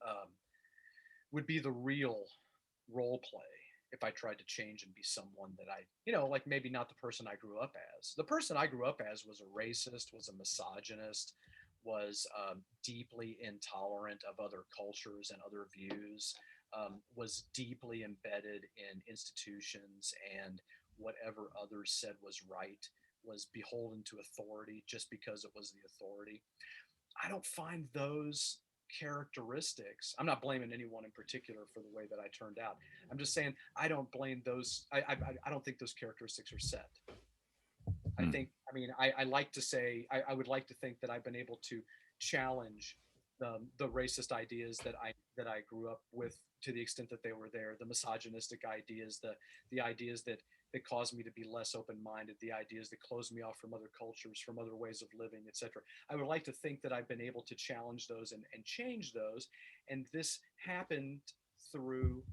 Speaker 2: um, would be the real role play if I tried to change and be someone that like maybe not the person I grew up as. The person I grew up as was a racist, was a misogynist, was deeply intolerant of other cultures and other views, was deeply embedded in institutions, and whatever others said was right, was beholden to authority just because it was the authority. I don't find those characteristics. I'm not blaming anyone in particular for the way that I turned out. I'm just saying I don't blame those. I don't think those characteristics are set. I
Speaker 1: Mm.
Speaker 2: think, I mean, I like to say, I would like to think that I've been able to challenge the racist ideas that I grew up with to the extent that they were there, the misogynistic ideas, the ideas that caused me to be less open-minded, the ideas that closed me off from other cultures, from other ways of living, etc. I would like to think that I've been able to challenge those and change those. And this happened through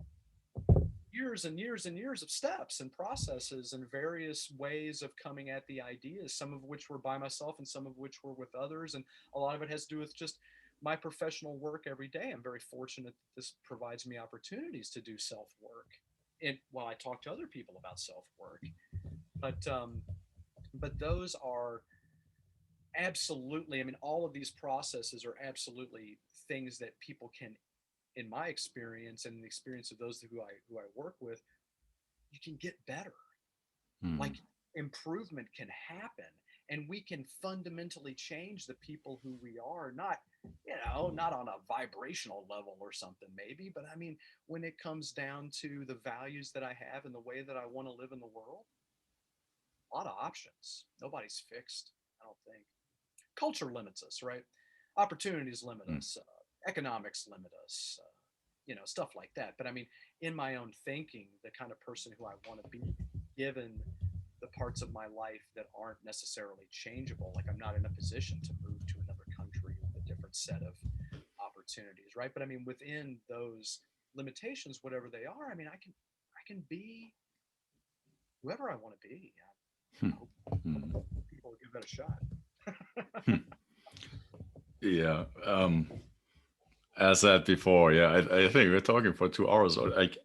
Speaker 2: years and years and years of steps and processes and various ways of coming at the ideas, some of which were by myself and some of which were with others. And a lot of it has to do with just my professional work every day. I'm very fortunate that this provides me opportunities to do self work and while I talk to other people about self work. But those are absolutely, I mean, all of these processes are absolutely things that people can, in my experience and the experience of those who I work with, you can get better.
Speaker 1: Mm.
Speaker 2: Like, improvement can happen, and we can fundamentally change the people who we are, not, not on a vibrational level or something maybe, but I mean, when it comes down to the values that I have and the way that I want to live in the world, a lot of options. Nobody's fixed, I don't think. Culture limits us, right? Opportunities limit
Speaker 1: Mm.
Speaker 2: us, economics limit us, stuff like that. But I mean, in my own thinking, the kind of person who I want to be, given the parts of my life that aren't necessarily changeable, like I'm not in a position to move to another country with a different set of opportunities, right? But I mean, within those limitations, whatever they are, I mean, I can be whoever I want to be.
Speaker 1: Hmm.
Speaker 2: I hope
Speaker 1: Hmm.
Speaker 2: people will give that a shot.
Speaker 1: Hmm. Yeah. As said before, yeah, I think we're talking for 2 hours. Or like,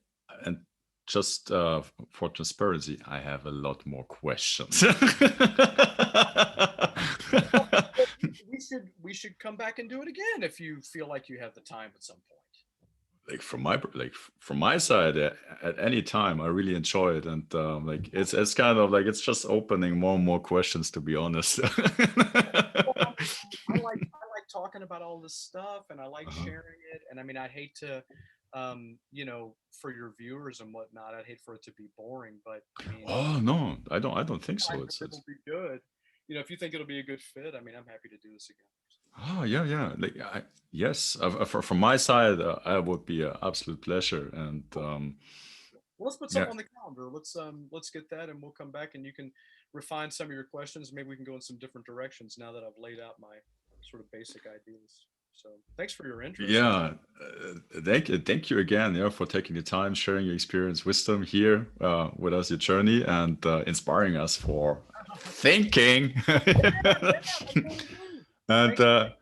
Speaker 1: and just for transparency, I have a lot more questions.
Speaker 2: Well, we should come back and do it again if you feel like you have the time at some point.
Speaker 1: Like from my side, at any time, I really enjoy it, and like it's kind of like it's just opening more and more questions, to be honest.
Speaker 2: Well, I like talking about all this stuff, and I like
Speaker 1: Uh-huh.
Speaker 2: sharing it. And I mean, I'd hate to, for your viewers and whatnot, I'd hate for it to be boring. But I mean,
Speaker 1: Oh no, I don't think
Speaker 2: I
Speaker 1: so.
Speaker 2: hope
Speaker 1: It's
Speaker 2: it'll be good. If you think it'll be a good fit, I mean, I'm happy to do this again.
Speaker 1: oh yeah, yeah. Like yes, from my side, I would be an absolute pleasure, and
Speaker 2: Cool. Well, let's put
Speaker 1: yeah,
Speaker 2: something on the calendar. Let's get that, and we'll come back, and you can refine some of your questions. Maybe we can go in some different directions now that I've laid out my sort of basic ideas. So thanks for your interest.
Speaker 1: yeah. Thank you again, yeah, for taking the time, sharing your experience, wisdom here with us, your journey, and inspiring us for thinking.
Speaker 2: Yeah, absolutely.
Speaker 1: And
Speaker 2: Thanks for that.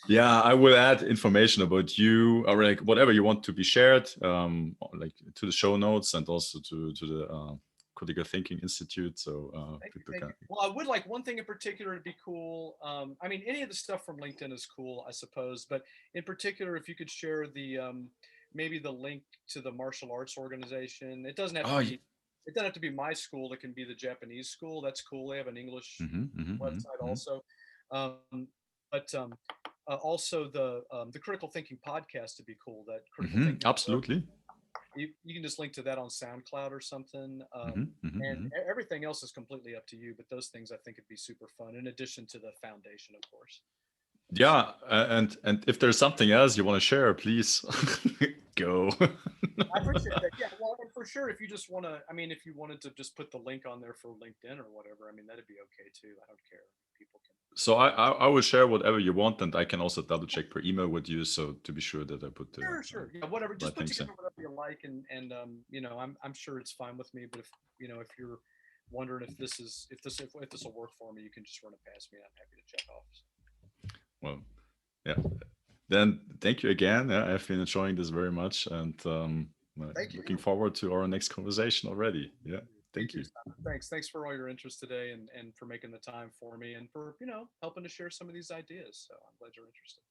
Speaker 1: yeah, I will add information about you or like whatever you want to be shared, like to the show notes and also to the Critical Thinking Institute. So
Speaker 2: Thank you,
Speaker 1: people
Speaker 2: thank
Speaker 1: can.
Speaker 2: you. Well, I would like one thing in particular to be cool. I mean, any of the stuff from LinkedIn is cool, I suppose, but in particular, if you could share the maybe the link to the martial arts organization. It doesn't have to
Speaker 1: Oh, yeah.
Speaker 2: be. It doesn't have to be my school. It can be the Japanese school. That's cool. They have an English website
Speaker 1: Hmm.
Speaker 2: also, but also the critical thinking podcast to be cool. That critical
Speaker 1: Hmm.
Speaker 2: thinking.
Speaker 1: Absolutely.
Speaker 2: You can just link to that on SoundCloud or something. And
Speaker 1: Hmm.
Speaker 2: everything else is completely up to you. But those things I think would be super fun, in addition to the foundation, of course. So
Speaker 1: Yeah, and if there's something else you want to share, please go.
Speaker 2: I appreciate that. Yeah, well, and for sure, if you just want to, I mean, if you wanted to just put the link on there for LinkedIn or whatever, I mean, that'd be okay too. I don't care. People can.
Speaker 1: So I will share whatever you want, and I can also double check per email with you, so to be sure that I put the
Speaker 2: Sure, sure. Yeah, whatever. Just
Speaker 1: right
Speaker 2: put
Speaker 1: things in.
Speaker 2: together whatever you like, and I'm sure it's fine with me. But if you're wondering if this will work for me, you can just run it past me. I'm happy to check off.
Speaker 1: Well, yeah. Then thank you again. Yeah, I've been enjoying this very much, and
Speaker 2: Thank you.
Speaker 1: looking forward to our next conversation already. Yeah,
Speaker 2: Me
Speaker 1: thank
Speaker 2: too,
Speaker 1: you.
Speaker 2: Simon. Thanks for all your interest today and for making the time for me and for, helping to share some of these ideas. So I'm glad you're interested.